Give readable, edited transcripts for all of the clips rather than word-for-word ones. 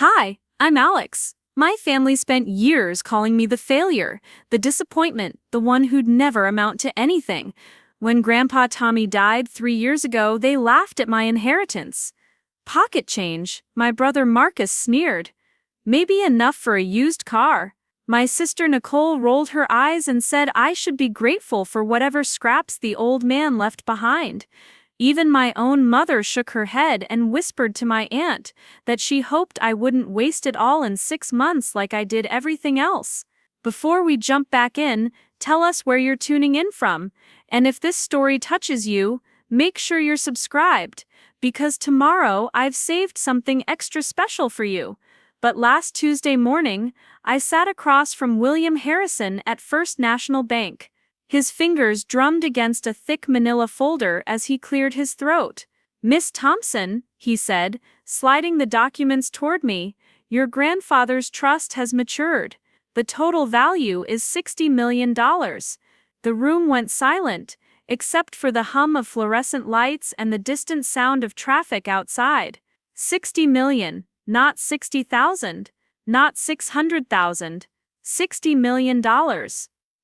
Hi, I'm Alex. My family spent years calling me the failure, the disappointment, the one who'd never amount to anything. When Grandpa Tommy died 3 years ago, they laughed at my inheritance. Pocket change, my brother Marcus sneered. Maybe enough for a used car. My sister Nicole rolled her eyes and said I should be grateful for whatever scraps the old man left behind. Even my own mother shook her head and whispered to my aunt that she hoped I wouldn't waste it all in 6 months like I did everything else. Before we jump back in, tell us where you're tuning in from, and if this story touches you, make sure you're subscribed, because tomorrow I've saved something extra special for you. But last Tuesday morning, I sat across from William Harrison at First National Bank. His fingers drummed against a thick manila folder as he cleared his throat. "Miss Thompson," he said, sliding the documents toward me, "your grandfather's trust has matured. The total value is $60 million. The room went silent, except for the hum of fluorescent lights and the distant sound of traffic outside. 60 million, not 60,000, not 600,000, $60 million.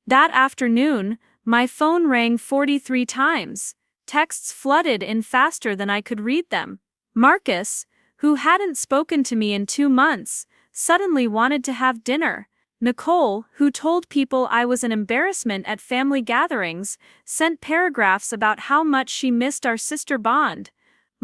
That afternoon, my phone rang 43 times. Texts flooded in faster than I could read them. Marcus, who hadn't spoken to me in 2 months, suddenly wanted to have dinner. Nicole, who told people I was an embarrassment at family gatherings, sent paragraphs about how much she missed our sister bond.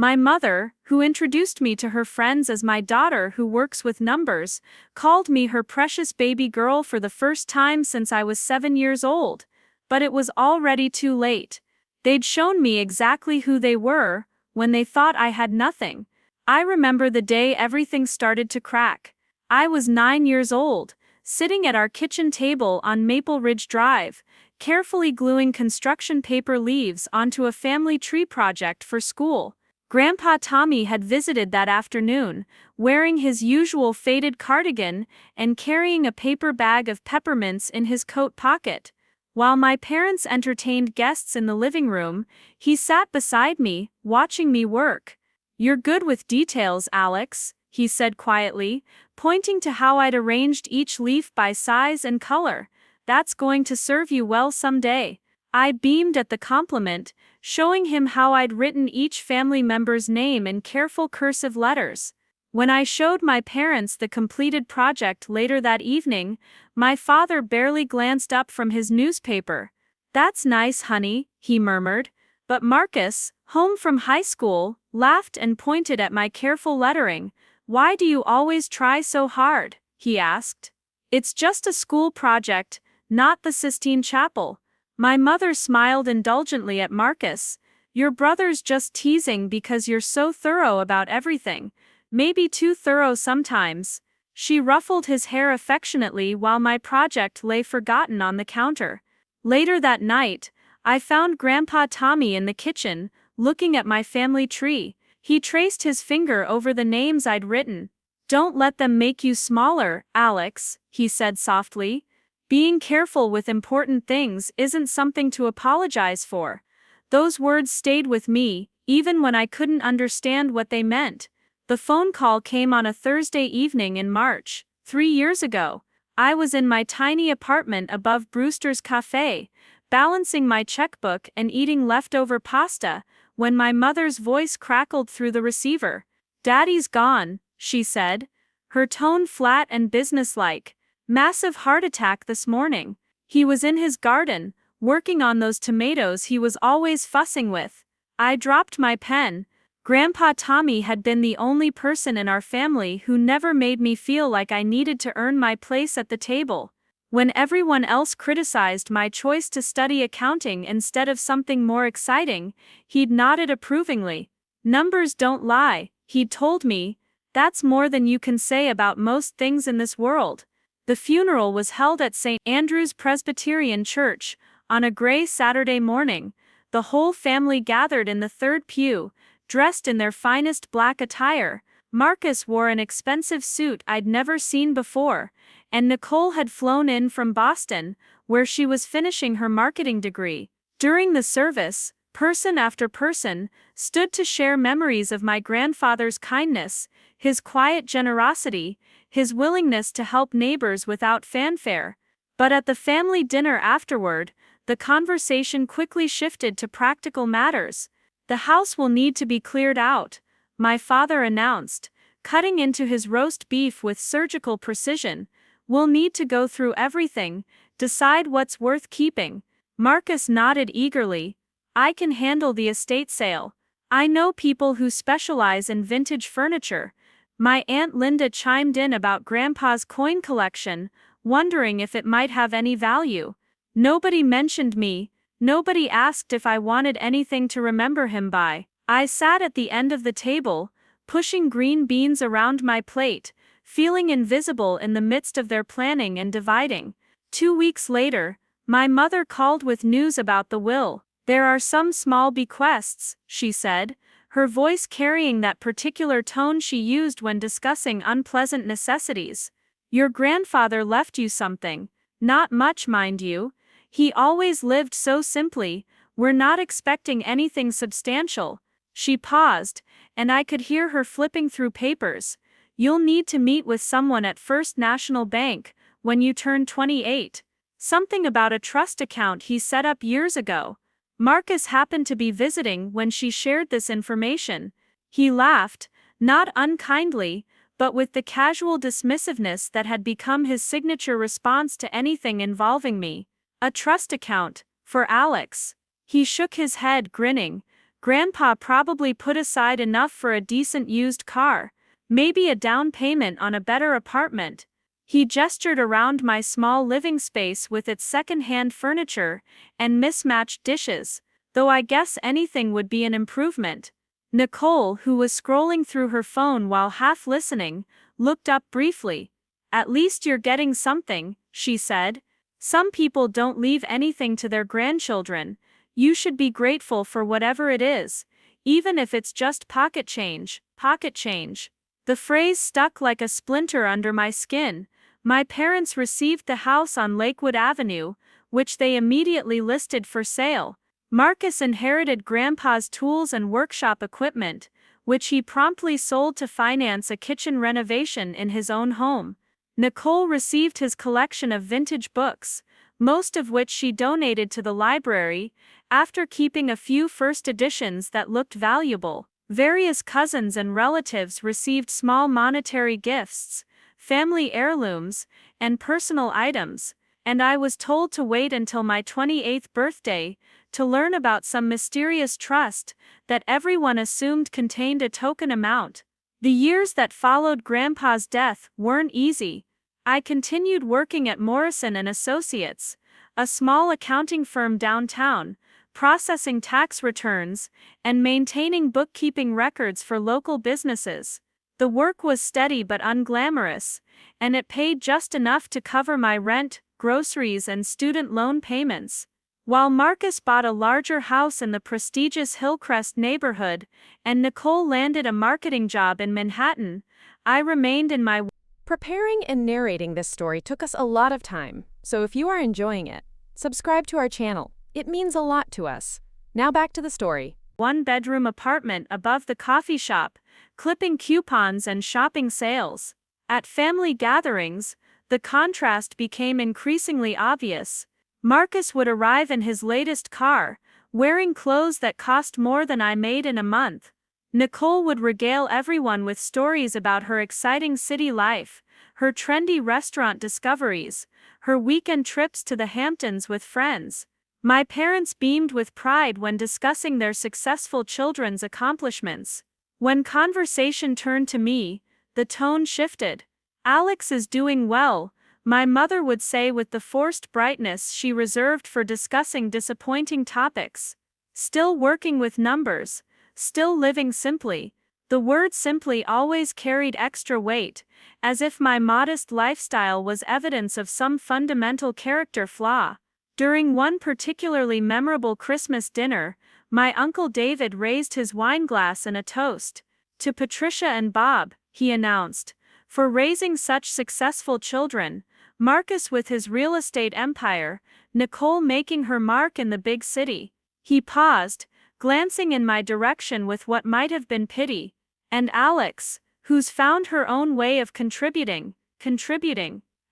My mother, who introduced me to her friends as my daughter who works with numbers, called me her precious baby girl for the first time since I was 7 years old. But it was already too late. They'd shown me exactly who they were, when they thought I had nothing. I remember the day everything started to crack. I was 9 years old, sitting at our kitchen table on Maple Ridge Drive, carefully gluing construction paper leaves onto a family tree project for school. Grandpa Tommy had visited that afternoon, wearing his usual faded cardigan and carrying a paper bag of peppermints in his coat pocket. While my parents entertained guests in the living room, he sat beside me, watching me work. "You're good with details, Alex," he said quietly, pointing to how I'd arranged each leaf by size and color. "That's going to serve you well someday." I beamed at the compliment, showing him how I'd written each family member's name in careful cursive letters. When I showed my parents the completed project later that evening, my father barely glanced up from his newspaper. "That's nice, honey," he murmured. But Marcus, home from high school, laughed and pointed at my careful lettering. "Why do you always try so hard?" he asked. "It's just a school project, not the Sistine Chapel." My mother smiled indulgently at Marcus. "Your brother's just teasing because you're so thorough about everything. Maybe too thorough sometimes." She ruffled his hair affectionately while my project lay forgotten on the counter. Later that night, I found Grandpa Tommy in the kitchen, looking at my family tree. He traced his finger over the names I'd written. "Don't let them make you smaller, Alex," he said softly. "Being careful with important things isn't something to apologize for." Those words stayed with me, even when I couldn't understand what they meant. The phone call came on a Thursday evening in March, 3 years ago. I was in my tiny apartment above Brewster's Cafe, balancing my checkbook and eating leftover pasta, when my mother's voice crackled through the receiver. "Daddy's gone," she said, her tone flat and businesslike. "Massive heart attack this morning. He was in his garden, working on those tomatoes he was always fussing with." I dropped my pen. Grandpa Tommy had been the only person in our family who never made me feel like I needed to earn my place at the table. When everyone else criticized my choice to study accounting instead of something more exciting, he'd nodded approvingly. "Numbers don't lie," he'd told me. "That's more than you can say about most things in this world." The funeral was held at St. Andrew's Presbyterian Church, on a gray Saturday morning. The whole family gathered in the third pew, dressed in their finest black attire. Marcus wore an expensive suit I'd never seen before, and Nicole had flown in from Boston, where she was finishing her marketing degree. During the service, person after person stood to share memories of my grandfather's kindness, his quiet generosity, his willingness to help neighbors without fanfare. But at the family dinner afterward, the conversation quickly shifted to practical matters. "The house will need to be cleared out," my father announced, cutting into his roast beef with surgical precision. "We'll need to go through everything, decide what's worth keeping." Marcus nodded eagerly. "I can handle the estate sale. I know people who specialize in vintage furniture." My Aunt Linda chimed in about Grandpa's coin collection, wondering if it might have any value. Nobody mentioned me, nobody asked if I wanted anything to remember him by. I sat at the end of the table, pushing green beans around my plate, feeling invisible in the midst of their planning and dividing. 2 weeks later, my mother called with news about the will. "There are some small bequests," she said, her voice carrying that particular tone she used when discussing unpleasant necessities. "Your grandfather left you something. Not much, mind you. He always lived so simply. We're not expecting anything substantial." She paused, and I could hear her flipping through papers. "You'll need to meet with someone at First National Bank when you turn 28. Something about a trust account he set up years ago." Marcus happened to be visiting when she shared this information. He laughed, not unkindly, but with the casual dismissiveness that had become his signature response to anything involving me. "A trust account, for Alex." He shook his head, grinning. "Grandpa probably put aside enough for a decent used car, maybe a down payment on a better apartment." He gestured around my small living space with its second-hand furniture and mismatched dishes, "though I guess anything would be an improvement." Nicole, who was scrolling through her phone while half listening, looked up briefly. "At least you're getting something," she said. "Some people don't leave anything to their grandchildren. You should be grateful for whatever it is, even if it's just pocket change, pocket change." The phrase stuck like a splinter under my skin. My parents received the house on Lakewood Avenue, which they immediately listed for sale. Marcus inherited Grandpa's tools and workshop equipment, which he promptly sold to finance a kitchen renovation in his own home. Nicole received his collection of vintage books, most of which she donated to the library, after keeping a few first editions that looked valuable. Various cousins and relatives received small monetary gifts, family heirlooms, and personal items, and I was told to wait until my 28th birthday to learn about some mysterious trust that everyone assumed contained a token amount. The years that followed Grandpa's death weren't easy. I continued working at Morrison & Associates, a small accounting firm downtown, processing tax returns and maintaining bookkeeping records for local businesses. The work was steady but unglamorous, and it paid just enough to cover my rent, groceries, and student loan payments. While Marcus bought a larger house in the prestigious Hillcrest neighborhood, and Nicole landed a marketing job in Manhattan, I remained in my... Preparing and narrating this story took us a lot of time, so if you are enjoying it, subscribe to our channel. It means a lot to us. Now back to the story. One-bedroom apartment above the coffee shop, clipping coupons and shopping sales. At family gatherings, the contrast became increasingly obvious. Marcus would arrive in his latest car, wearing clothes that cost more than I made in a month. Nicole would regale everyone with stories about her exciting city life, her trendy restaurant discoveries, her weekend trips to the Hamptons with friends. My parents beamed with pride when discussing their successful children's accomplishments. When conversation turned to me, the tone shifted. "Alex is doing well," my mother would say with the forced brightness she reserved for discussing disappointing topics. "Still working with numbers, still living simply." The word simply always carried extra weight, as if my modest lifestyle was evidence of some fundamental character flaw. During one particularly memorable Christmas dinner, my Uncle David raised his wineglass in a toast. "To Patricia and Bob," he announced, "for raising such successful children, Marcus with his real estate empire, Nicole making her mark in the big city." He paused, glancing in my direction with what might have been pity. "And Alex, who's found her own way of contributing,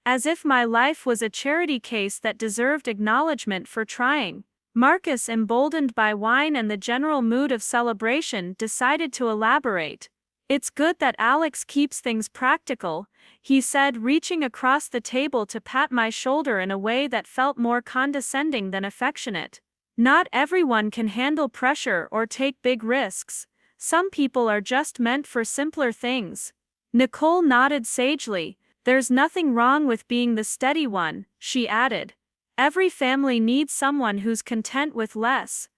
as if my life was a charity case that deserved acknowledgement for trying. Marcus, emboldened by wine and the general mood of celebration, decided to elaborate. "It's good that Alex keeps things practical," he said, reaching across the table to pat my shoulder in a way that felt more condescending than affectionate. "Not everyone can handle pressure or take big risks. Some people are just meant for simpler things." Nicole nodded sagely. "There's nothing wrong with being the steady one," she added. "Every family needs someone who's content with less."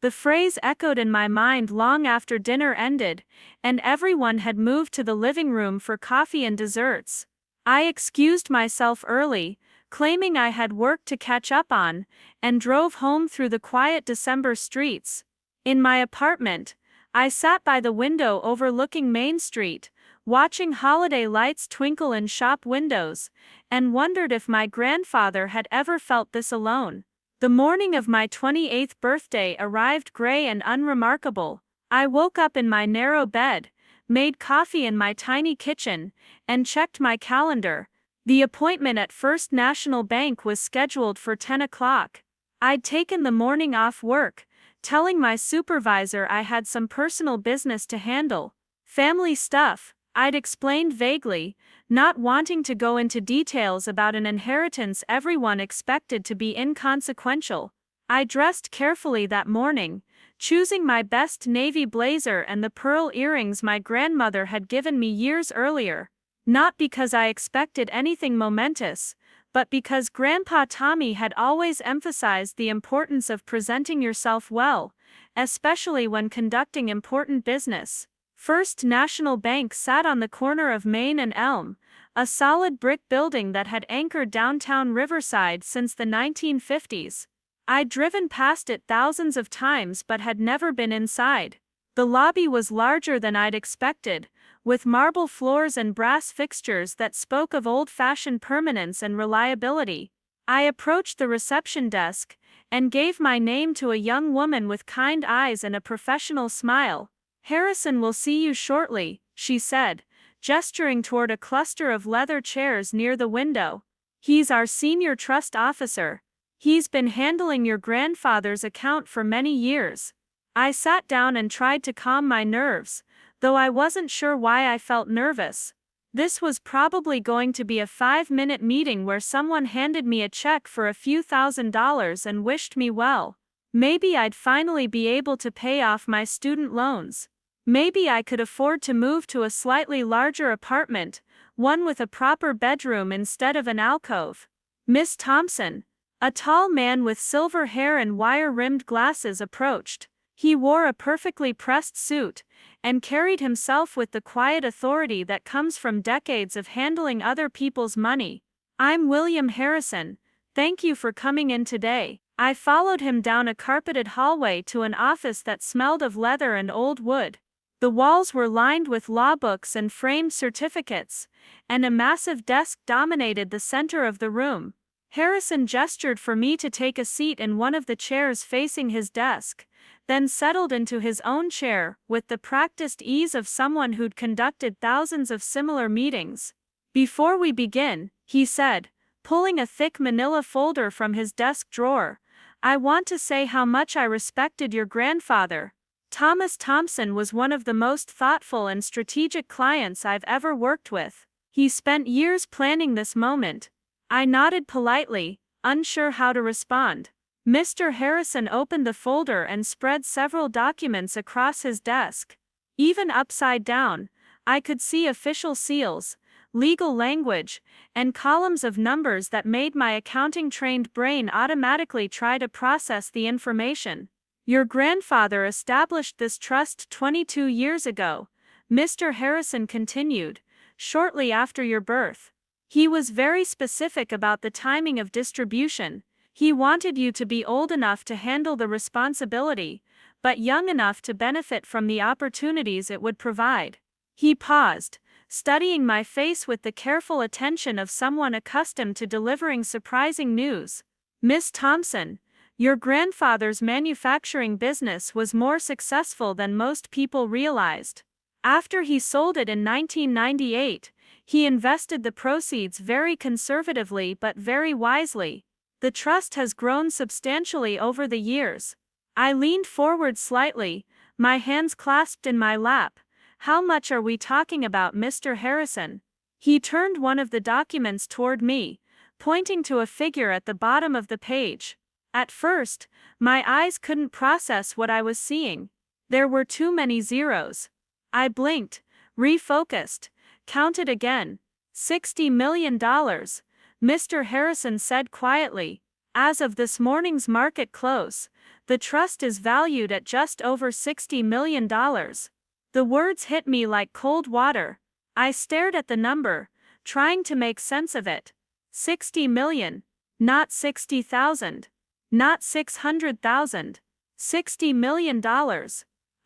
The phrase echoed in my mind long after dinner ended, and everyone had moved to the living room for coffee and desserts. I excused myself early, claiming I had work to catch up on, and drove home through the quiet December streets. In my apartment, I sat by the window overlooking Main Street, watching holiday lights twinkle in shop windows, and wondered if my grandfather had ever felt this alone. The morning of my 28th birthday arrived gray and unremarkable. I woke up in my narrow bed, made coffee in my tiny kitchen, and checked my calendar. The appointment at First National Bank was scheduled for 10 o'clock. I'd taken the morning off work, telling my supervisor I had some personal business to handle. "Family stuff," I'd explained vaguely, not wanting to go into details about an inheritance everyone expected to be inconsequential. I dressed carefully that morning, choosing my best navy blazer and the pearl earrings my grandmother had given me years earlier. Not because I expected anything momentous, but because Grandpa Tommy had always emphasized the importance of presenting yourself well, especially when conducting important business. First National Bank sat on the corner of Main and Elm, a solid brick building that had anchored downtown Riverside since the 1950s. I'd driven past it thousands of times but had never been inside. The lobby was larger than I'd expected, with marble floors and brass fixtures that spoke of old-fashioned permanence and reliability. I approached the reception desk and gave my name to a young woman with kind eyes and a professional smile. "Harrison will see you shortly," she said, gesturing toward a cluster of leather chairs near the window. "He's our senior trust officer. He's been handling your grandfather's account for many years." I sat down and tried to calm my nerves, though I wasn't sure why I felt nervous. This was probably going to be a 5-minute meeting where someone handed me a check for a few $1,000s and wished me well. Maybe I'd finally be able to pay off my student loans. Maybe I could afford to move to a slightly larger apartment, one with a proper bedroom instead of an alcove. "Miss Thompson." A tall man with silver hair and wire-rimmed glasses approached. He wore a perfectly pressed suit, and carried himself with the quiet authority that comes from decades of handling other people's money. "I'm William Harrison. Thank you for coming in today." I followed him down a carpeted hallway to an office that smelled of leather and old wood. The walls were lined with law books and framed certificates, and a massive desk dominated the center of the room. Harrison gestured for me to take a seat in one of the chairs facing his desk, then settled into his own chair with the practiced ease of someone who'd conducted thousands of similar meetings. "Before we begin," he said, pulling a thick manila folder from his desk drawer, "I want to say how much I respected your grandfather. Thomas Thompson was one of the most thoughtful and strategic clients I've ever worked with. He spent years planning this moment." I nodded politely, unsure how to respond. Mr. Harrison opened the folder and spread several documents across his desk. Even upside down, I could see official seals, legal language, and columns of numbers that made my accounting-trained brain automatically try to process the information. "Your grandfather established this trust 22 years ago," Mr. Harrison continued, "shortly after your birth. He was very specific about the timing of distribution. He wanted you to be old enough to handle the responsibility, but young enough to benefit from the opportunities it would provide." He paused, studying my face with the careful attention of someone accustomed to delivering surprising news. "Miss Thompson, your grandfather's manufacturing business was more successful than most people realized." After he sold it in 1998, he invested the proceeds very conservatively but very wisely. The trust has grown substantially over the years. I leaned forward slightly, my hands clasped in my lap. How much are we talking about, Mr. Harrison? He turned one of the documents toward me, pointing to a figure at the bottom of the page. At first, my eyes couldn't process what I was seeing. There were too many zeros. I blinked, refocused, counted again. $60 million, Mr. Harrison said quietly. As of this morning's market close, the trust is valued at just over $60 million. The words hit me like cold water. I stared at the number, trying to make sense of it. 60 million. Not 60,000. Not 600,000. $60 million.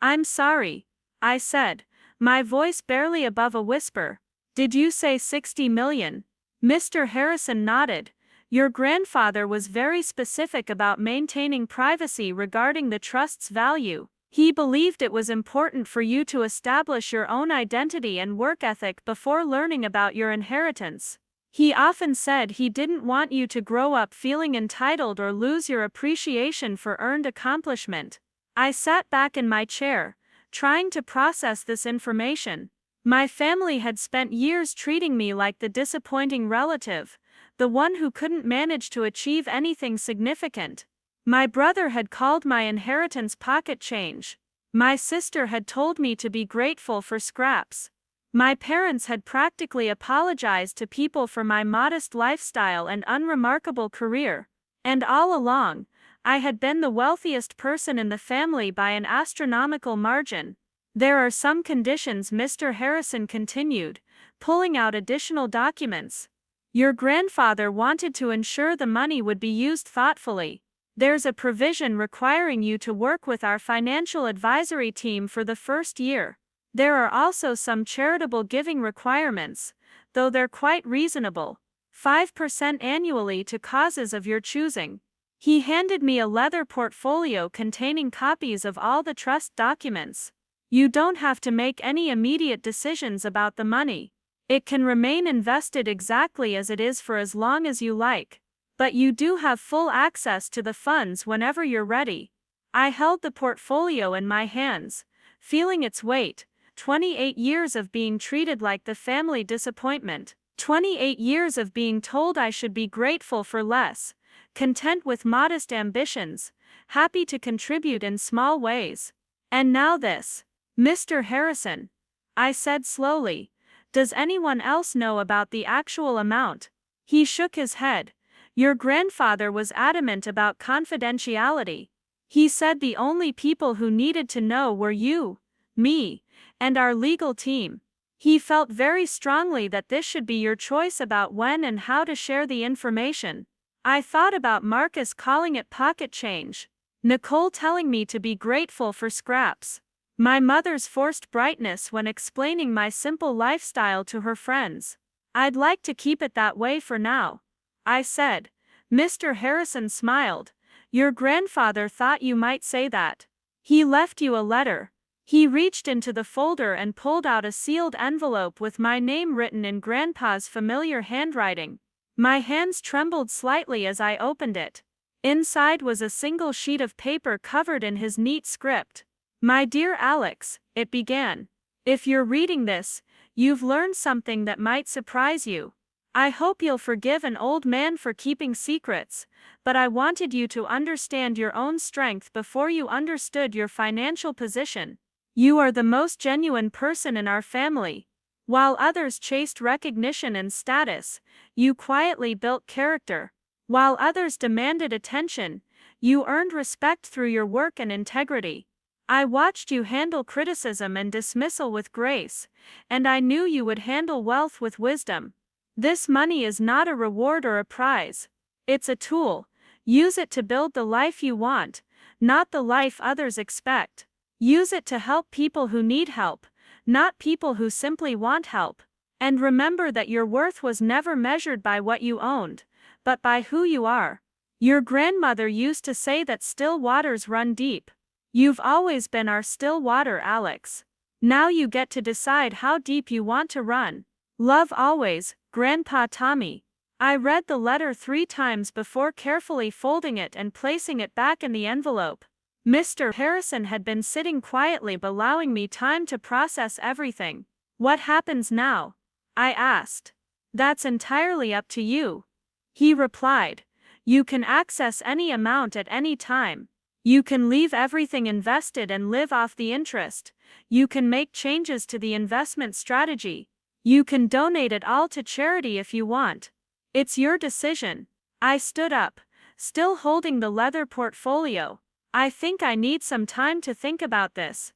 I'm sorry, I said, my voice barely above a whisper. Did you say 60 million? Mr. Harrison nodded. Your grandfather was very specific about maintaining privacy regarding the trust's value. He believed it was important for you to establish your own identity and work ethic before learning about your inheritance. He often said he didn't want you to grow up feeling entitled or lose your appreciation for earned accomplishment. I sat back in my chair, trying to process this information. My family had spent years treating me like the disappointing relative, the one who couldn't manage to achieve anything significant. My brother had called my inheritance pocket change. My sister had told me to be grateful for scraps. My parents had practically apologized to people for my modest lifestyle and unremarkable career. And all along, I had been the wealthiest person in the family by an astronomical margin. There are some conditions, Mr. Harrison continued, pulling out additional documents. Your grandfather wanted to ensure the money would be used thoughtfully. There's a provision requiring you to work with our financial advisory team for the first year. There are also some charitable giving requirements, though they're quite reasonable. 5% annually to causes of your choosing. He handed me a leather portfolio containing copies of all the trust documents. You don't have to make any immediate decisions about the money. It can remain invested exactly as it is for as long as you like. But you do have full access to the funds whenever you're ready. I held the portfolio in my hands, feeling its weight. 28 years of being treated like the family disappointment. 28 years of being told I should be grateful for less, content with modest ambitions, happy to contribute in small ways. And now this. Mr. Harrison, I said slowly, does anyone else know about the actual amount? He shook his head. Your grandfather was adamant about confidentiality. He said the only people who needed to know were you, me, and our legal team. He felt very strongly that this should be your choice about when and how to share the information. I thought about Marcus calling it pocket change, Nicole telling me to be grateful for scraps, my mother's forced brightness when explaining my simple lifestyle to her friends. I'd like to keep it that way for now, I said. Mr. Harrison smiled. Your grandfather thought you might say that. He left you a letter. He reached into the folder and pulled out a sealed envelope with my name written in Grandpa's familiar handwriting. My hands trembled slightly as I opened it. Inside was a single sheet of paper covered in his neat script. My dear Alex, it began. If you're reading this, you've learned something that might surprise you. I hope you'll forgive an old man for keeping secrets, but I wanted you to understand your own strength before you understood your financial position. You are the most genuine person in our family. While others chased recognition and status, you quietly built character. While others demanded attention, you earned respect through your work and integrity. I watched you handle criticism and dismissal with grace, and I knew you would handle wealth with wisdom. This money is not a reward or a prize. It's a tool. Use it to build the life you want, not the life others expect. Use it to help people who need help, not people who simply want help. And remember that your worth was never measured by what you owned, but by who you are. Your grandmother used to say that still waters run deep. You've always been our still water, Alex. Now you get to decide how deep you want to run. Love always, Grandpa Tommy. I read the letter 3 times before carefully folding it and placing it back in the envelope. Mr. Harrison had been sitting quietly, allowing me time to process everything. What happens now? I asked. That's entirely up to you. He replied. You can access any amount at any time. You can leave everything invested and live off the interest. You can make changes to the investment strategy. You can donate it all to charity if you want. It's your decision. I stood up, still holding the leather portfolio. I think I need some time to think about this.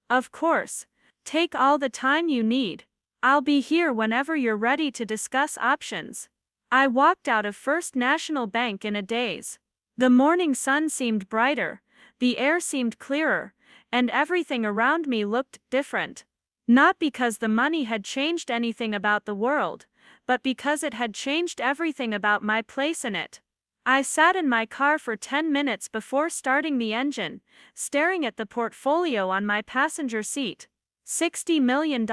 Of course. Take all the time you need. I'll be here whenever you're ready to discuss options. I walked out of First National Bank in a daze. The morning sun seemed brighter, the air seemed clearer, and everything around me looked different. Not because the money had changed anything about the world, but because it had changed everything about my place in it. I sat in my car for 10 minutes before starting the engine, staring at the portfolio on my passenger seat. $60 million.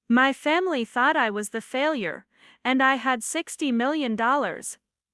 My family thought I was the failure, and I had $60 million.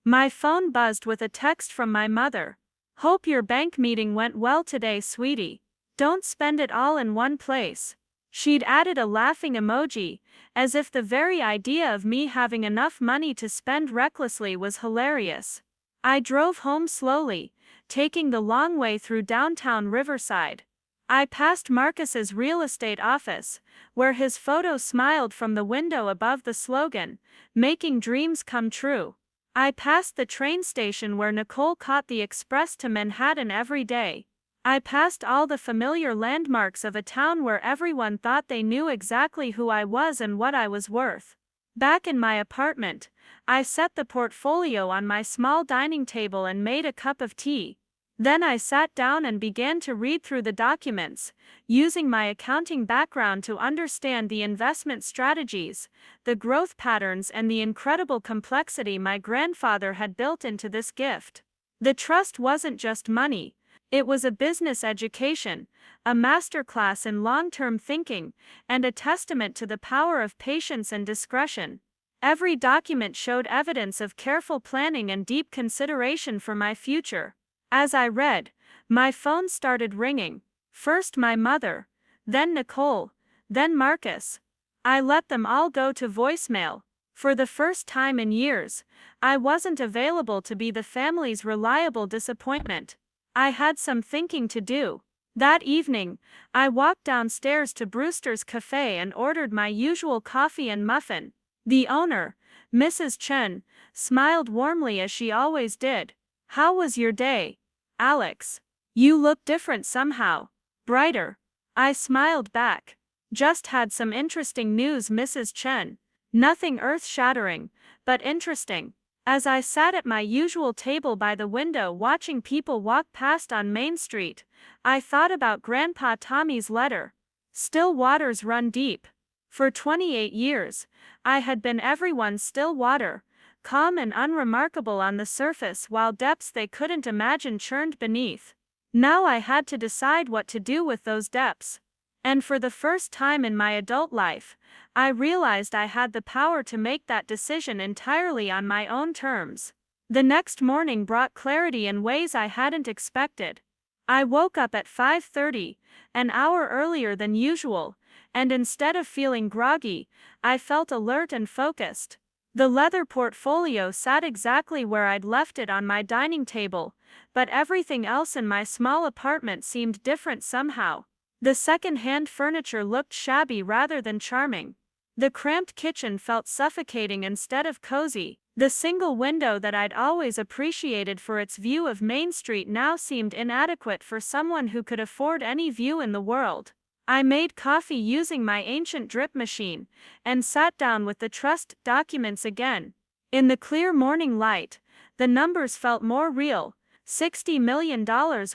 My phone buzzed with a text from my mother. Hope your bank meeting went well today, sweetie. Don't spend it all in one place. She'd added a laughing emoji, as if the very idea of me having enough money to spend recklessly was hilarious. I drove home slowly, taking the long way through downtown Riverside. I passed Marcus's real estate office, where his photo smiled from the window above the slogan, "Making dreams come true." I passed the train station where Nicole caught the express to Manhattan every day. I passed all the familiar landmarks of a town where everyone thought they knew exactly who I was and what I was worth. Back in my apartment, I set the portfolio on my small dining table and made a cup of tea. Then I sat down and began to read through the documents, using my accounting background to understand the investment strategies, the growth patterns, and the incredible complexity my grandfather had built into this gift. The trust wasn't just money. It was a business education, a masterclass in long-term thinking, and a testament to the power of patience and discretion. Every document showed evidence of careful planning and deep consideration for my future. As I read, my phone started ringing. First my mother, then Nicole, then Marcus. I let them all go to voicemail. For the first time in years, I wasn't available to be the family's reliable disappointment. I had some thinking to do. That evening, I walked downstairs to Brewster's Cafe and ordered my usual coffee and muffin. The owner, Mrs. Chen, smiled warmly as she always did. How was your day, Alex? You look different somehow. Brighter. I smiled back. Just had some interesting news, Mrs. Chen. Nothing earth-shattering, but interesting. As I sat at my usual table by the window watching people walk past on Main Street, I thought about Grandpa Tommy's letter. Still waters run deep. For 28 years, I had been everyone's still water, calm and unremarkable on the surface while depths they couldn't imagine churned beneath. Now I had to decide what to do with those depths. And for the first time in my adult life, I realized I had the power to make that decision entirely on my own terms. The next morning brought clarity in ways I hadn't expected. I woke up at 5:30, an hour earlier than usual, and instead of feeling groggy, I felt alert and focused. The leather portfolio sat exactly where I'd left it on my dining table, but everything else in my small apartment seemed different somehow. The second-hand furniture looked shabby rather than charming. The cramped kitchen felt suffocating instead of cozy. The single window that I'd always appreciated for its view of Main Street now seemed inadequate for someone who could afford any view in the world. I made coffee using my ancient drip machine, and sat down with the trust documents again. In the clear morning light, the numbers felt more real. $60 million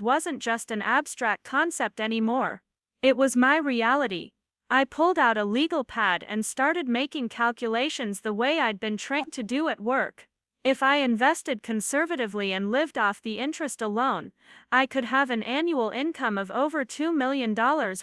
wasn't just an abstract concept anymore. It was my reality. I pulled out a legal pad and started making calculations the way I'd been trained to do at work. If I invested conservatively and lived off the interest alone, I could have an annual income of over $2 million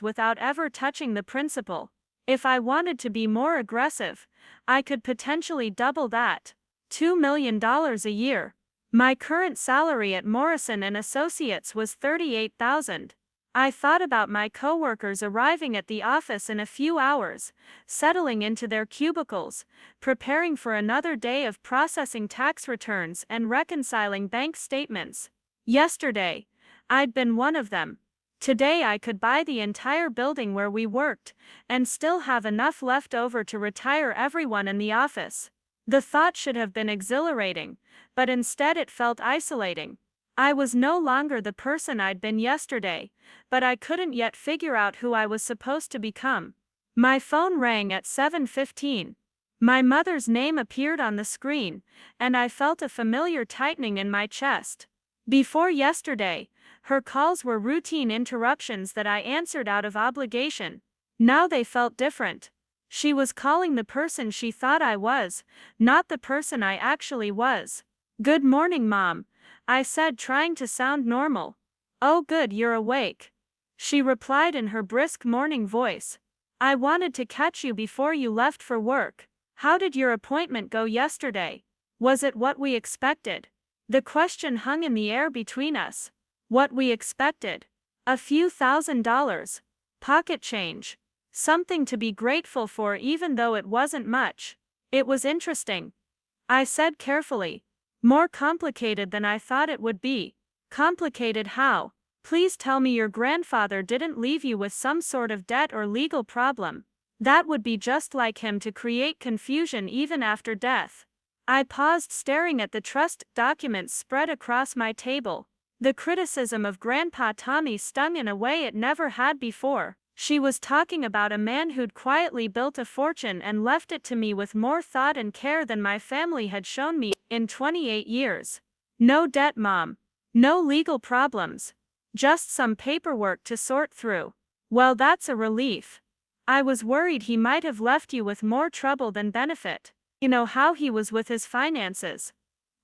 without ever touching the principal. If I wanted to be more aggressive, I could potentially double that. $2 million a year. My current salary at Morrison and Associates was $38,000. I thought about my coworkers arriving at the office in a few hours, settling into their cubicles, preparing for another day of processing tax returns and reconciling bank statements. Yesterday, I'd been one of them. Today I could buy the entire building where we worked, and still have enough left over to retire everyone in the office. The thought should have been exhilarating, but instead it felt isolating. I was no longer the person I'd been yesterday, but I couldn't yet figure out who I was supposed to become. My phone rang at 7:15. My mother's name appeared on the screen, and I felt a familiar tightening in my chest. Before yesterday, her calls were routine interruptions that I answered out of obligation. Now they felt different. She was calling the person she thought I was, not the person I actually was. "Good morning, Mom," I said, trying to sound normal. "Oh, good, you're awake," she replied in her brisk morning voice. "I wanted to catch you before you left for work. How did your appointment go yesterday? Was it what we expected?" The question hung in the air between us. What we expected? A few $1,000s. Pocket change. Something to be grateful for even though it wasn't much. "It was interesting," I said carefully. "More complicated than I thought it would be." "Complicated how? Please tell me your grandfather didn't leave you with some sort of debt or legal problem. That would be just like him to create confusion even after death." I paused, staring at the trust documents spread across my table. The criticism of Grandpa Tommy stung in a way it never had before. She was talking about a man who'd quietly built a fortune and left it to me with more thought and care than my family had shown me in 28 years. No debt, Mom. No legal problems. Just some paperwork to sort through. Well, that's a relief. I was worried he might have left you with more trouble than benefit. You know how he was with his finances.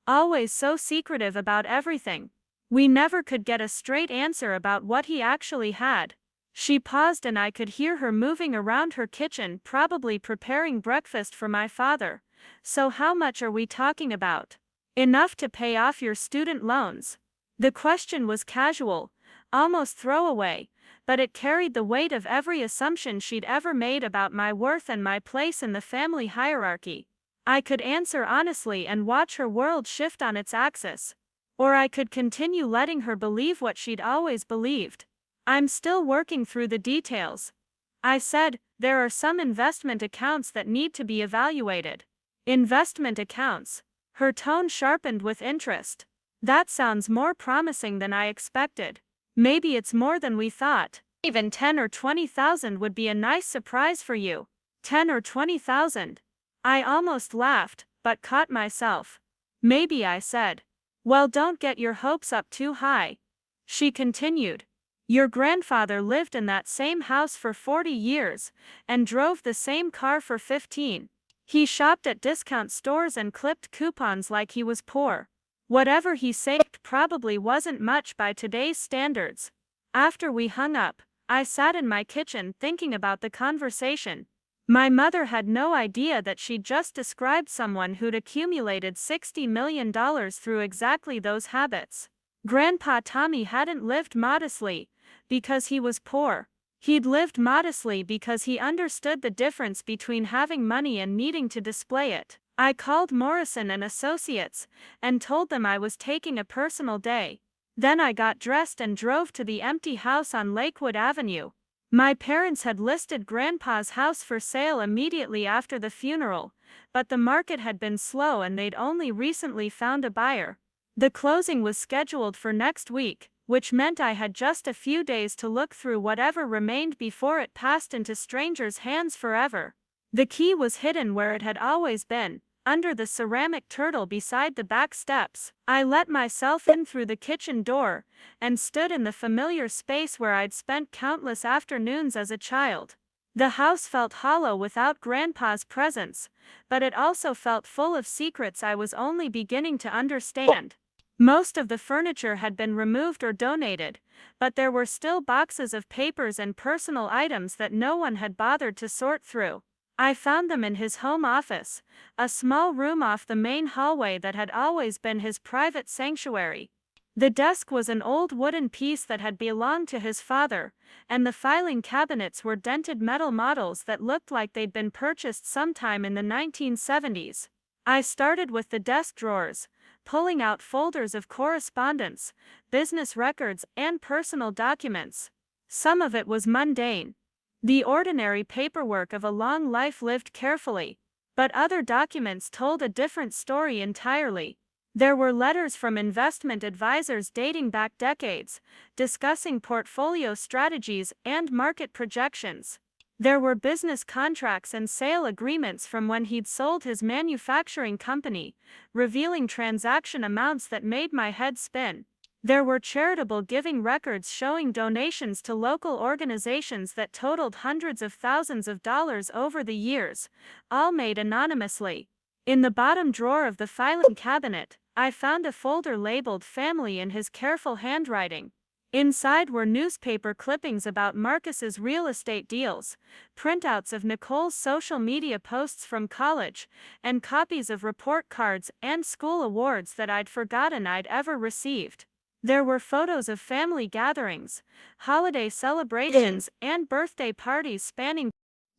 Always so secretive about everything. We never could get a straight answer about what he actually had. She paused and I could hear her moving around her kitchen, probably preparing breakfast for my father. "So how much are we talking about?" "Enough to pay off your student loans." The question was casual, almost throwaway, but it carried the weight of every assumption she'd ever made about my worth and my place in the family hierarchy. I could answer honestly and watch her world shift on its axis. Or I could continue letting her believe what she'd always believed. "I'm still working through the details," I said. "There are some investment accounts that need to be evaluated." "Investment accounts?" Her tone sharpened with interest. "That sounds more promising than I expected. Maybe it's more than we thought. Even 10 or 20,000 would be a nice surprise for you." 10 or 20,000. I almost laughed, but caught myself. "Maybe," I said. "Well, don't get your hopes up too high," she continued. "Your grandfather lived in that same house for 40 years, and drove the same car for 15. He shopped at discount stores and clipped coupons like he was poor. Whatever he saved probably wasn't much by today's standards." After we hung up, I sat in my kitchen thinking about the conversation. My mother had no idea that she'd just described someone who'd accumulated $60 million through exactly those habits. Grandpa Tommy hadn't lived modestly because he was poor. He'd lived modestly because he understood the difference between having money and needing to display it. I called Morrison and Associates and told them I was taking a personal day. Then I got dressed and drove to the empty house on Lakewood Avenue. My parents had listed Grandpa's house for sale immediately after the funeral, but the market had been slow and they'd only recently found a buyer. The closing was scheduled for next week, which meant I had just a few days to look through whatever remained before it passed into strangers' hands forever. The key was hidden where it had always been, under the ceramic turtle beside the back steps. I let myself in through the kitchen door and stood in the familiar space where I'd spent countless afternoons as a child. The house felt hollow without Grandpa's presence, but it also felt full of secrets I was only beginning to understand. Most of the furniture had been removed or donated, but there were still boxes of papers and personal items that no one had bothered to sort through. I found them in his home office, a small room off the main hallway that had always been his private sanctuary. The desk was an old wooden piece that had belonged to his father, and the filing cabinets were dented metal models that looked like they'd been purchased sometime in the 1970s. I started with the desk drawers, pulling out folders of correspondence, business records, and personal documents. Some of it was mundane, the ordinary paperwork of a long life lived carefully, but other documents told a different story entirely. There were letters from investment advisors dating back decades, discussing portfolio strategies and market projections. There were business contracts and sale agreements from when he'd sold his manufacturing company, revealing transaction amounts that made my head spin. There were charitable giving records showing donations to local organizations that totaled hundreds of thousands of dollars over the years, all made anonymously. In the bottom drawer of the filing cabinet, I found a folder labeled Family in his careful handwriting. Inside were newspaper clippings about Marcus's real estate deals, printouts of Nicole's social media posts from college, and copies of report cards and school awards that I'd forgotten I'd ever received. There were photos of family gatherings, holiday celebrations, and birthday parties spanning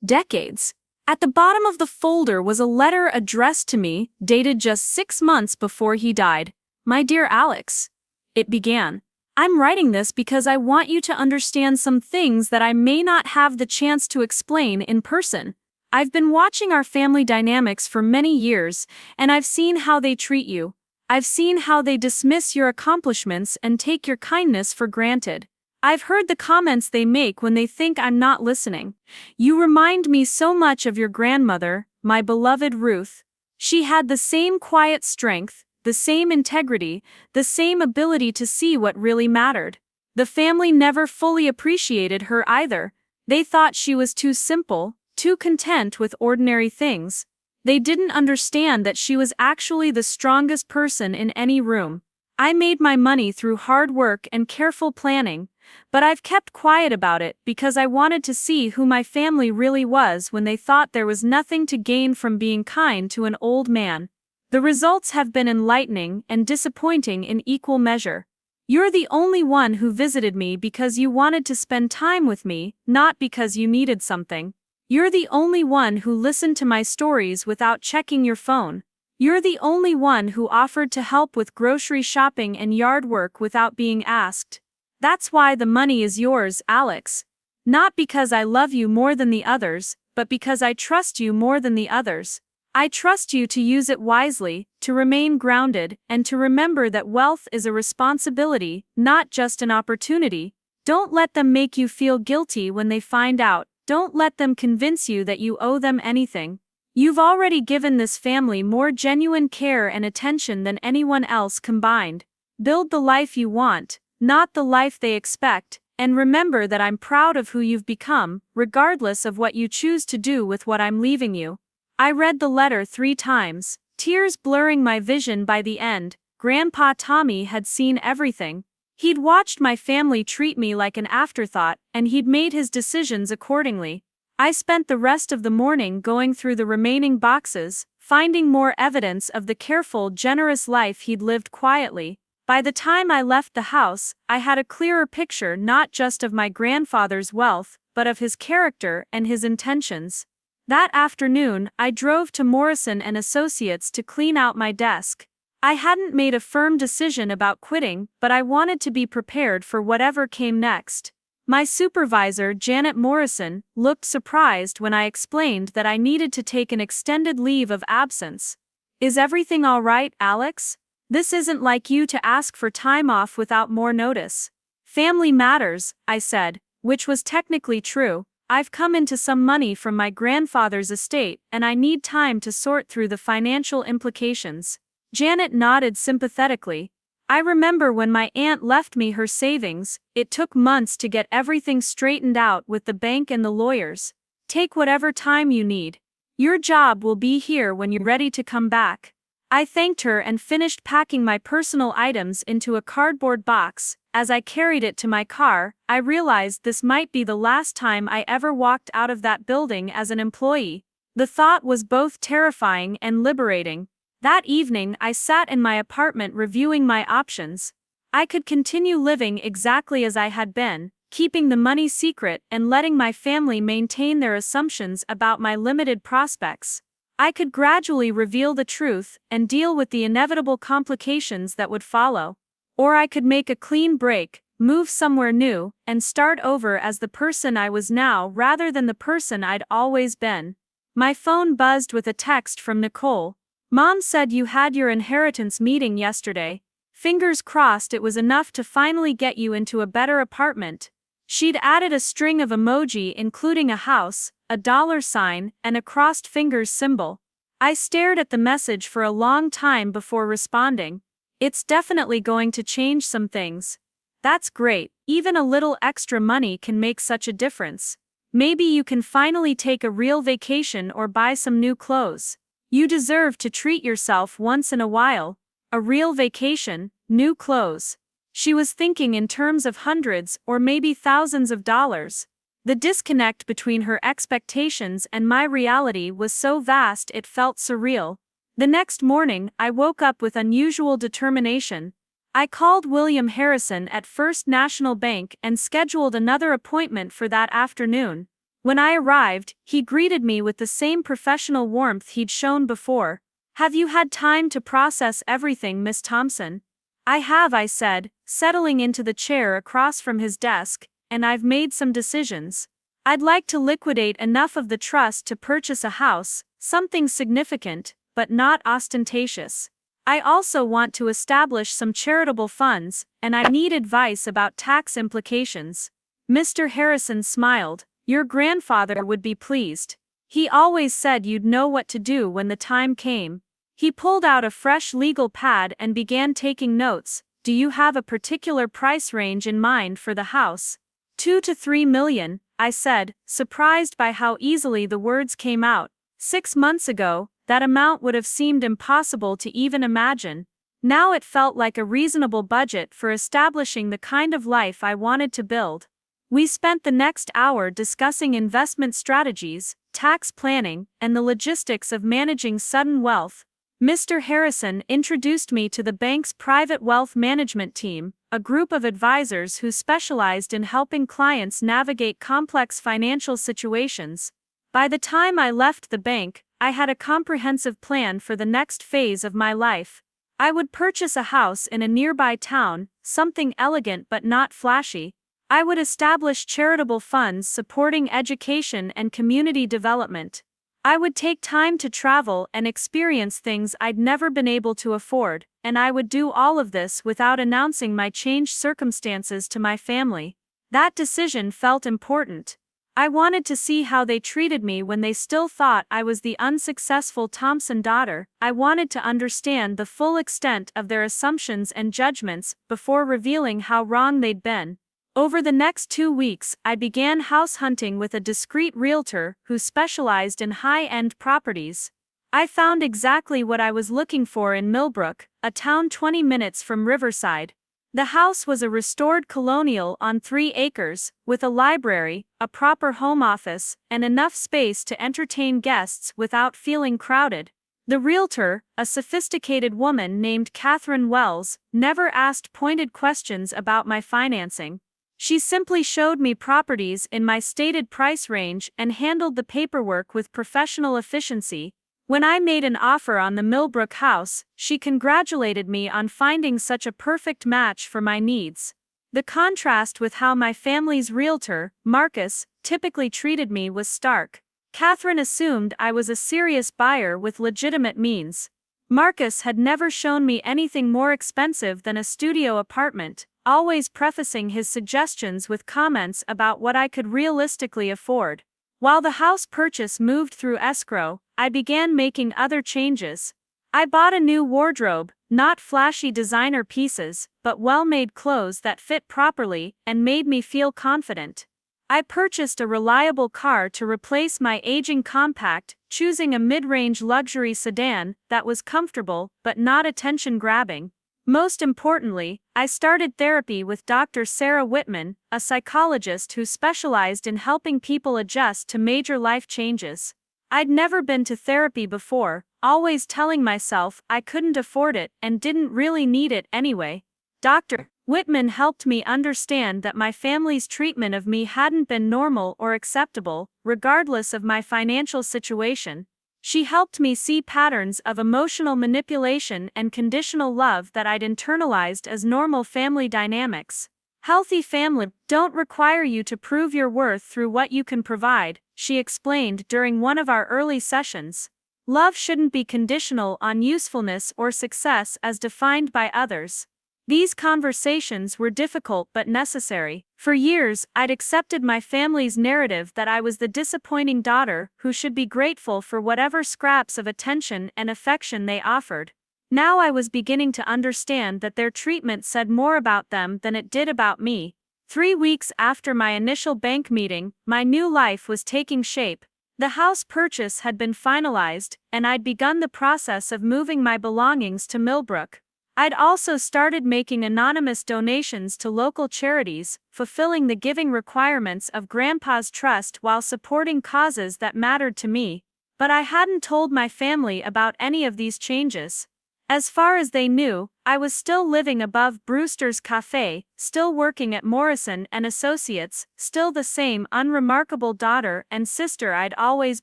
decades. At the bottom of the folder was a letter addressed to me, dated just 6 months before he died. My dear Alex, it began. I'm writing this because I want you to understand some things that I may not have the chance to explain in person. I've been watching our family dynamics for many years, and I've seen how they treat you. I've seen how they dismiss your accomplishments and take your kindness for granted. I've heard the comments they make when they think I'm not listening. You remind me so much of your grandmother, my beloved Ruth. She had the same quiet strength, the same integrity, the same ability to see what really mattered. The family never fully appreciated her either. They thought she was too simple, too content with ordinary things. They didn't understand that she was actually the strongest person in any room. I made my money through hard work and careful planning, but I've kept quiet about it because I wanted to see who my family really was when they thought there was nothing to gain from being kind to an old man. The results have been enlightening and disappointing in equal measure. You're the only one who visited me because you wanted to spend time with me, not because you needed something. You're the only one who listened to my stories without checking your phone. You're the only one who offered to help with grocery shopping and yard work without being asked. That's why the money is yours, Alex. Not because I love you more than the others, but because I trust you more than the others. I trust you to use it wisely, to remain grounded, and to remember that wealth is a responsibility, not just an opportunity. Don't let them make you feel guilty when they find out. Don't let them convince you that you owe them anything. You've already given this family more genuine care and attention than anyone else combined. Build the life you want, not the life they expect, and remember that I'm proud of who you've become, regardless of what you choose to do with what I'm leaving you. I read the letter 3 times, tears blurring my vision by the end. Grandpa Tommy had seen everything. He'd watched my family treat me like an afterthought, and he'd made his decisions accordingly. I spent the rest of the morning going through the remaining boxes, finding more evidence of the careful, generous life he'd lived quietly. By the time I left the house, I had a clearer picture not just of my grandfather's wealth, but of his character and his intentions. That afternoon, I drove to Morrison & Associates to clean out my desk. I hadn't made a firm decision about quitting, but I wanted to be prepared for whatever came next. My supervisor, Janet Morrison, looked surprised when I explained that I needed to take an extended leave of absence. Is everything all right, Alex? This isn't like you to ask for time off without more notice. Family matters, I said, which was technically true. I've come into some money from my grandfather's estate, and I need time to sort through the financial implications. Janet nodded sympathetically. I remember when my aunt left me her savings, it took months to get everything straightened out with the bank and the lawyers. Take whatever time you need. Your job will be here when you're ready to come back. I thanked her and finished packing my personal items into a cardboard box. As I carried it to my car, I realized this might be the last time I ever walked out of that building as an employee. The thought was both terrifying and liberating. That evening, I sat in my apartment reviewing my options. I could continue living exactly as I had been, keeping the money secret and letting my family maintain their assumptions about my limited prospects. I could gradually reveal the truth and deal with the inevitable complications that would follow. Or I could make a clean break, move somewhere new, and start over as the person I was now rather than the person I'd always been. My phone buzzed with a text from Nicole. Mom said you had your inheritance meeting yesterday. Fingers crossed it was enough to finally get you into a better apartment. She'd added a string of emoji including a house, a $sign, and a crossed fingers symbol. I stared at the message for a long time before responding. It's definitely going to change some things. That's great, even a little extra money can make such a difference. Maybe you can finally take a real vacation or buy some new clothes. You deserve to treat yourself once in a while. A real vacation, new clothes. She was thinking in terms of hundreds or maybe thousands of dollars. The disconnect between her expectations and my reality was so vast it felt surreal. The next morning, I woke up with unusual determination. I called William Harrison at First National Bank and scheduled another appointment for that afternoon. When I arrived, he greeted me with the same professional warmth he'd shown before. "Have you had time to process everything, Miss Thompson?" "I have," I said, settling into the chair across from his desk, "and I've made some decisions. I'd like to liquidate enough of the trust to purchase a house, something significant, but not ostentatious. I also want to establish some charitable funds, and I need advice about tax implications." Mr. Harrison smiled. "Your grandfather would be pleased. He always said you'd know what to do when the time came." He pulled out a fresh legal pad and began taking notes. "Do you have a particular price range in mind for the house?" 2 to 3 million, I said, surprised by how easily the words came out. 6 months ago, that amount would have seemed impossible to even imagine. Now it felt like a reasonable budget for establishing the kind of life I wanted to build. We spent the next hour discussing investment strategies, tax planning, and the logistics of managing sudden wealth. Mr. Harrison introduced me to the bank's private wealth management team, a group of advisors who specialized in helping clients navigate complex financial situations. By the time I left the bank, I had a comprehensive plan for the next phase of my life. I would purchase a house in a nearby town, something elegant but not flashy. I would establish charitable funds supporting education and community development. I would take time to travel and experience things I'd never been able to afford, and I would do all of this without announcing my changed circumstances to my family. That decision felt important. I wanted to see how they treated me when they still thought I was the unsuccessful Thompson daughter. I wanted to understand the full extent of their assumptions and judgments before revealing how wrong they'd been. Over the next 2 weeks, I began house hunting with a discreet realtor who specialized in high-end properties. I found exactly what I was looking for in Millbrook, a town 20 minutes from Riverside. The house was a restored colonial on 3 acres, with a library, a proper home office, and enough space to entertain guests without feeling crowded. The realtor, a sophisticated woman named Catherine Wells, never asked pointed questions about my financing. She simply showed me properties in my stated price range and handled the paperwork with professional efficiency. When I made an offer on the Millbrook house, she congratulated me on finding such a perfect match for my needs. The contrast with how my family's realtor, Marcus, typically treated me was stark. Catherine assumed I was a serious buyer with legitimate means. Marcus had never shown me anything more expensive than a studio apartment, always prefacing his suggestions with comments about what I could realistically afford. While the house purchase moved through escrow, I began making other changes. I bought a new wardrobe, not flashy designer pieces, but well-made clothes that fit properly and made me feel confident. I purchased a reliable car to replace my aging compact, choosing a mid-range luxury sedan that was comfortable but not attention-grabbing. Most importantly, I started therapy with Dr. Sarah Whitman, a psychologist who specialized in helping people adjust to major life changes. I'd never been to therapy before, always telling myself I couldn't afford it and didn't really need it anyway. Dr. Whitman helped me understand that my family's treatment of me hadn't been normal or acceptable, regardless of my financial situation. She helped me see patterns of emotional manipulation and conditional love that I'd internalized as normal family dynamics. Healthy families don't require you to prove your worth through what you can provide, she explained during one of our early sessions. Love shouldn't be conditional on usefulness or success as defined by others. These conversations were difficult but necessary. For years, I'd accepted my family's narrative that I was the disappointing daughter who should be grateful for whatever scraps of attention and affection they offered. Now I was beginning to understand that their treatment said more about them than it did about me. 3 weeks after my initial bank meeting, my new life was taking shape. The house purchase had been finalized, and I'd begun the process of moving my belongings to Millbrook. I'd also started making anonymous donations to local charities, fulfilling the giving requirements of Grandpa's trust while supporting causes that mattered to me. But I hadn't told my family about any of these changes. As far as they knew, I was still living above Brewster's Cafe, still working at Morrison and Associates, still the same unremarkable daughter and sister I'd always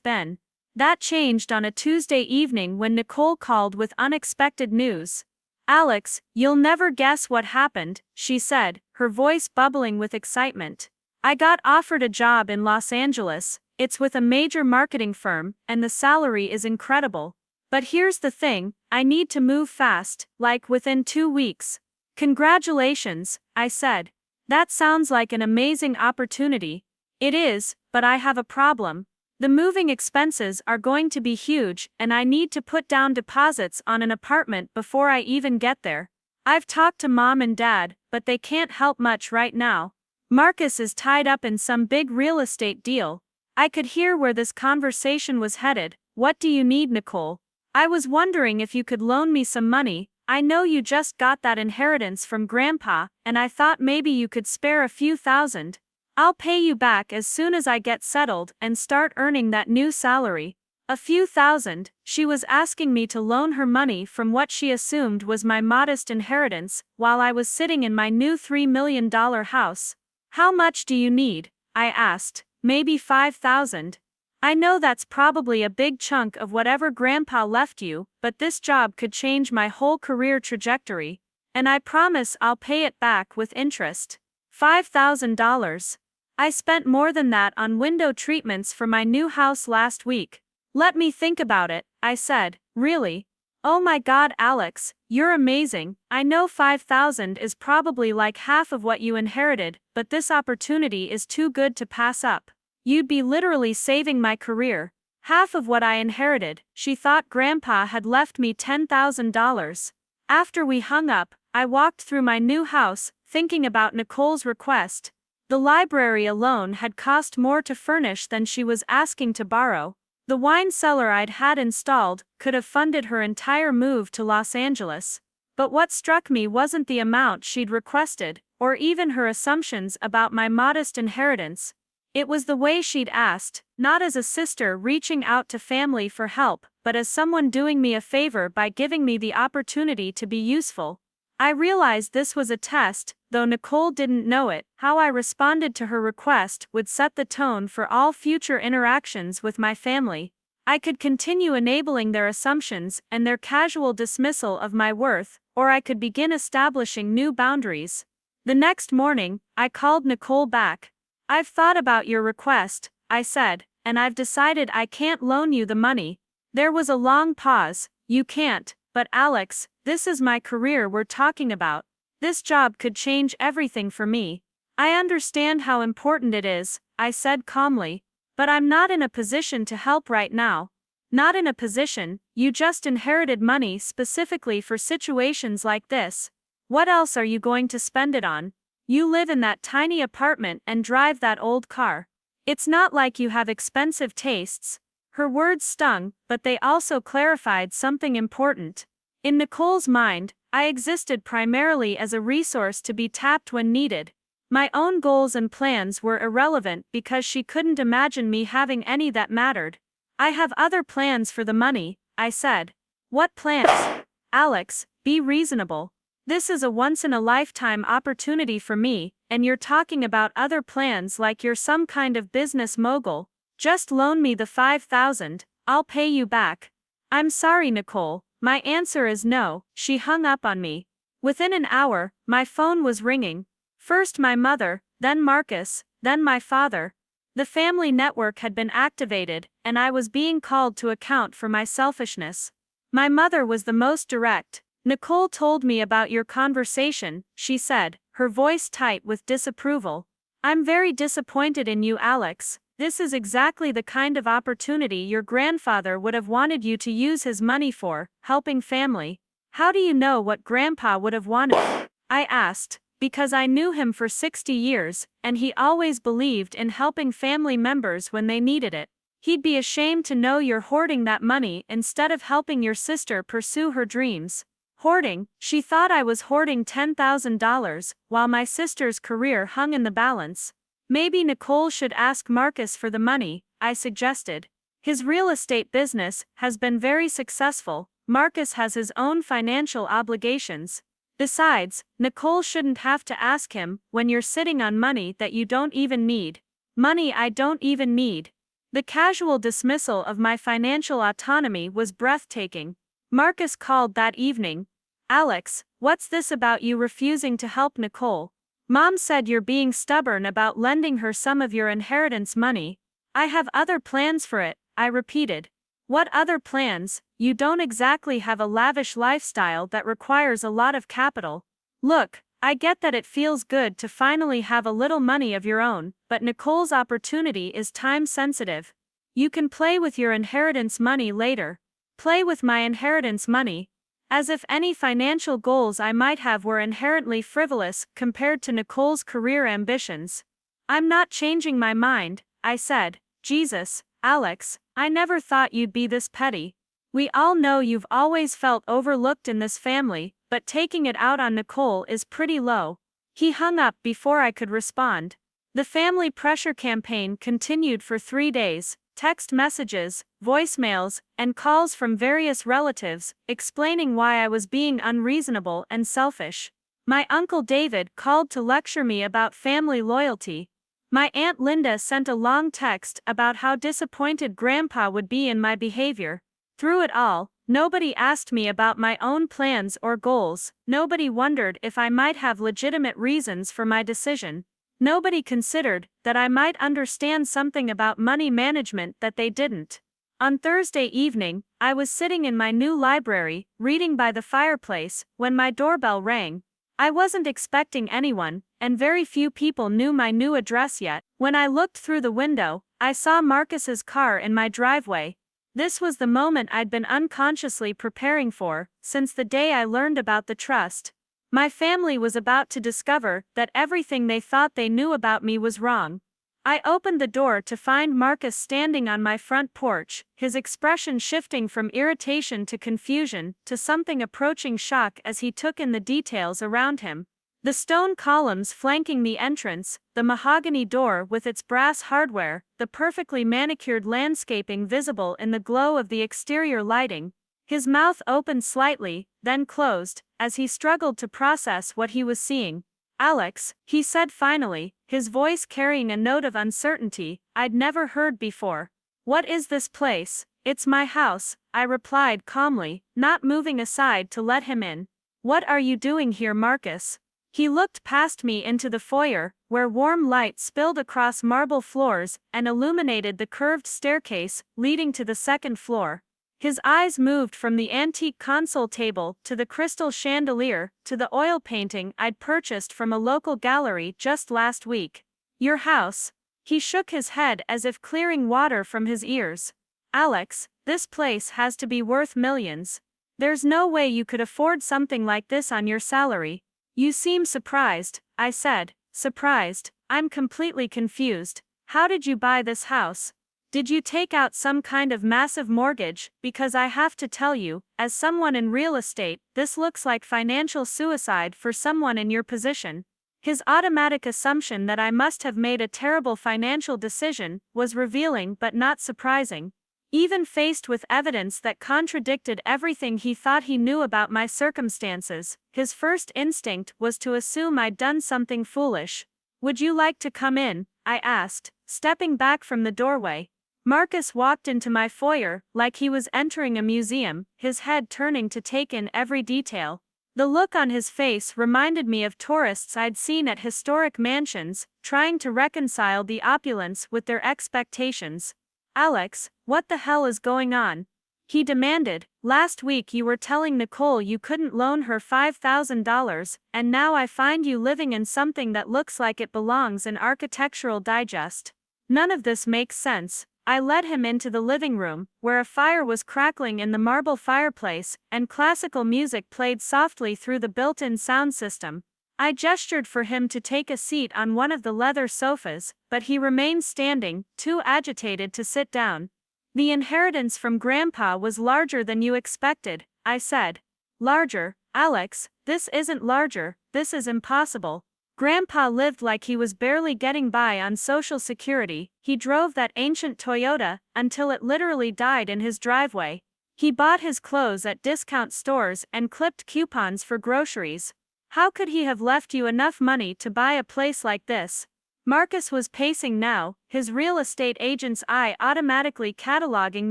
been. That changed on a Tuesday evening when Nicole called with unexpected news. "Alex, you'll never guess what happened," she said, her voice bubbling with excitement. "I got offered a job in Los Angeles. It's with a major marketing firm, and the salary is incredible. But here's the thing, I need to move fast, like within 2 weeks." "Congratulations," I said. "That sounds like an amazing opportunity." "It is, but I have a problem. The moving expenses are going to be huge, and I need to put down deposits on an apartment before I even get there. I've talked to Mom and Dad, but they can't help much right now. Marcus is tied up in some big real estate deal." I could hear where this conversation was headed. "What do you need, Nicole? I was wondering if you could loan me some money. I know you just got that inheritance from Grandpa, and I thought maybe you could spare a few thousand. I'll pay you back as soon as I get settled and start earning that new salary." A few thousand, she was asking me to loan her money from what she assumed was my modest inheritance, while I was sitting in my new $3 million house. "How much do you need?" I asked. "Maybe 5,000. I know that's probably a big chunk of whatever Grandpa left you, but this job could change my whole career trajectory. And I promise I'll pay it back with interest." $5,000. I spent more than that on window treatments for my new house last week. "Let me think about it," I said. "Really? Oh my God, Alex, you're amazing. I know 5,000 is probably like half of what you inherited, but this opportunity is too good to pass up. You'd be literally saving my career." Half of what I inherited, she thought Grandpa had left me $10,000. After we hung up, I walked through my new house, thinking about Nicole's request. The library alone had cost more to furnish than she was asking to borrow. The wine cellar I'd had installed could have funded her entire move to Los Angeles. But what struck me wasn't the amount she'd requested, or even her assumptions about my modest inheritance. It was the way she'd asked, not as a sister reaching out to family for help, but as someone doing me a favor by giving me the opportunity to be useful. I realized this was a test, though Nicole didn't know it. How I responded to her request would set the tone for all future interactions with my family. I could continue enabling their assumptions and their casual dismissal of my worth, or I could begin establishing new boundaries. The next morning, I called Nicole back. "I've thought about your request," I said, "and I've decided I can't loan you the money." There was a long pause. "You can't, but Alex, this is my career we're talking about. This job could change everything for me." "I understand how important it is," I said calmly, "but I'm not in a position to help right now." "Not in a position? You just inherited money specifically for situations like this. What else are you going to spend it on?" You live in that tiny apartment and drive that old car. It's not like you have expensive tastes. Her words stung, but they also clarified something important. In Nicole's mind, I existed primarily as a resource to be tapped when needed. My own goals and plans were irrelevant because she couldn't imagine me having any that mattered. I have other plans for the money, I said. What plans? Alex, be reasonable. This is a once-in-a-lifetime opportunity for me, and you're talking about other plans like you're some kind of business mogul. Just loan me the $5,000, I'll pay you back. I'm sorry, Nicole, my answer is no. She hung up on me. Within an hour, my phone was ringing. First my mother, then Marcus, then my father. The family network had been activated, and I was being called to account for my selfishness. My mother was the most direct. Nicole told me about your conversation, she said, her voice tight with disapproval. I'm very disappointed in you, Alex. This is exactly the kind of opportunity your grandfather would have wanted you to use his money for, helping family. How do you know what Grandpa would have wanted? I asked, because I knew him for 60 years, and he always believed in helping family members when they needed it. He'd be ashamed to know you're hoarding that money instead of helping your sister pursue her dreams. Hoarding, she thought I was hoarding $10,000, while my sister's career hung in the balance. Maybe Nicole should ask Marcus for the money, I suggested. His real estate business has been very successful. Marcus has his own financial obligations. Besides, Nicole shouldn't have to ask him when you're sitting on money that you don't even need. Money I don't even need. The casual dismissal of my financial autonomy was breathtaking. Marcus called that evening. Alex, what's this about you refusing to help Nicole? Mom said you're being stubborn about lending her some of your inheritance money. I have other plans for it, I repeated. What other plans? You don't exactly have a lavish lifestyle that requires a lot of capital. Look, I get that it feels good to finally have a little money of your own, but Nicole's opportunity is time sensitive. You can play with your inheritance money later. Play with my inheritance money? As if any financial goals I might have were inherently frivolous compared to Nicole's career ambitions. I'm not changing my mind, I said. Jesus, Alex, I never thought you'd be this petty. We all know you've always felt overlooked in this family, but taking it out on Nicole is pretty low. He hung up before I could respond. The family pressure campaign continued for 3 days. Text messages, voicemails, and calls from various relatives, explaining why I was being unreasonable and selfish. My Uncle David called to lecture me about family loyalty. My Aunt Linda sent a long text about how disappointed Grandpa would be in my behavior. Through it all, nobody asked me about my own plans or goals. Nobody wondered if I might have legitimate reasons for my decision. Nobody considered that I might understand something about money management that they didn't. On Thursday evening, I was sitting in my new library, reading by the fireplace, when my doorbell rang. I wasn't expecting anyone, and very few people knew my new address yet. When I looked through the window, I saw Marcus's car in my driveway. This was the moment I'd been unconsciously preparing for, since the day I learned about the trust. My family was about to discover that everything they thought they knew about me was wrong. I opened the door to find Marcus standing on my front porch, his expression shifting from irritation to confusion to something approaching shock as he took in the details around him. The stone columns flanking the entrance, the mahogany door with its brass hardware, the perfectly manicured landscaping visible in the glow of the exterior lighting. His mouth opened slightly, then closed, as he struggled to process what he was seeing. Alex, he said finally, his voice carrying a note of uncertainty I'd never heard before. What is this place? It's my house, I replied calmly, not moving aside to let him in. What are you doing here, Marcus? He looked past me into the foyer, where warm light spilled across marble floors and illuminated the curved staircase leading to the second floor. His eyes moved from the antique console table to the crystal chandelier to the oil painting I'd purchased from a local gallery just last week. Your house? He shook his head as if clearing water from his ears. Alex, this place has to be worth millions. There's no way you could afford something like this on your salary. You seem surprised, I said, surprised. I'm completely confused. How did you buy this house? Did you take out some kind of massive mortgage? Because I have to tell you, as someone in real estate, this looks like financial suicide for someone in your position. His automatic assumption that I must have made a terrible financial decision was revealing but not surprising. Even faced with evidence that contradicted everything he thought he knew about my circumstances, his first instinct was to assume I'd done something foolish. Would you like to come in? I asked, stepping back from the doorway. Marcus walked into my foyer like he was entering a museum, his head turning to take in every detail. The look on his face reminded me of tourists I'd seen at historic mansions, trying to reconcile the opulence with their expectations. Alex, what the hell is going on? He demanded. Last week you were telling Nicole you couldn't loan her $5,000, and now I find you living in something that looks like it belongs in Architectural Digest. None of this makes sense. I led him into the living room, where a fire was crackling in the marble fireplace, and classical music played softly through the built-in sound system. I gestured for him to take a seat on one of the leather sofas, but he remained standing, too agitated to sit down. The inheritance from Grandpa was larger than you expected, I said. Larger? Alex, this isn't larger, this is impossible. Grandpa lived like he was barely getting by on Social Security. He drove that ancient Toyota until it literally died in his driveway. He bought his clothes at discount stores and clipped coupons for groceries. How could he have left you enough money to buy a place like this? Marcus was pacing now, his real estate agent's eye automatically cataloging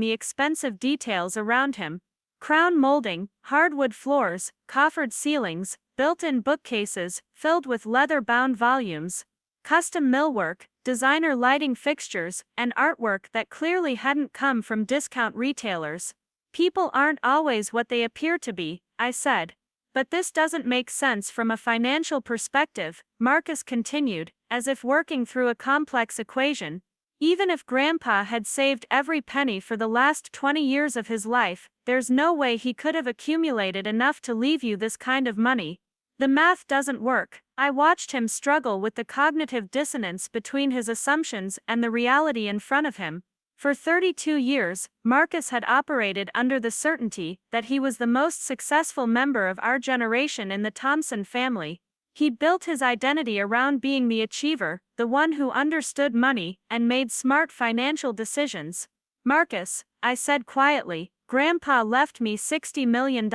the expensive details around him. Crown molding, hardwood floors, coffered ceilings, built-in bookcases filled with leather-bound volumes, custom millwork, designer lighting fixtures, and artwork that clearly hadn't come from discount retailers. People aren't always what they appear to be, I said. But this doesn't make sense from a financial perspective, Marcus continued, as if working through a complex equation. Even if Grandpa had saved every penny for the last 20 years of his life, there's no way he could have accumulated enough to leave you this kind of money. The math doesn't work. I watched him struggle with the cognitive dissonance between his assumptions and the reality in front of him. For 32 years, Marcus had operated under the certainty that he was the most successful member of our generation in the Thompson family. He'd built his identity around being the achiever, the one who understood money and made smart financial decisions. Marcus, I said quietly, Grandpa left me $60 million.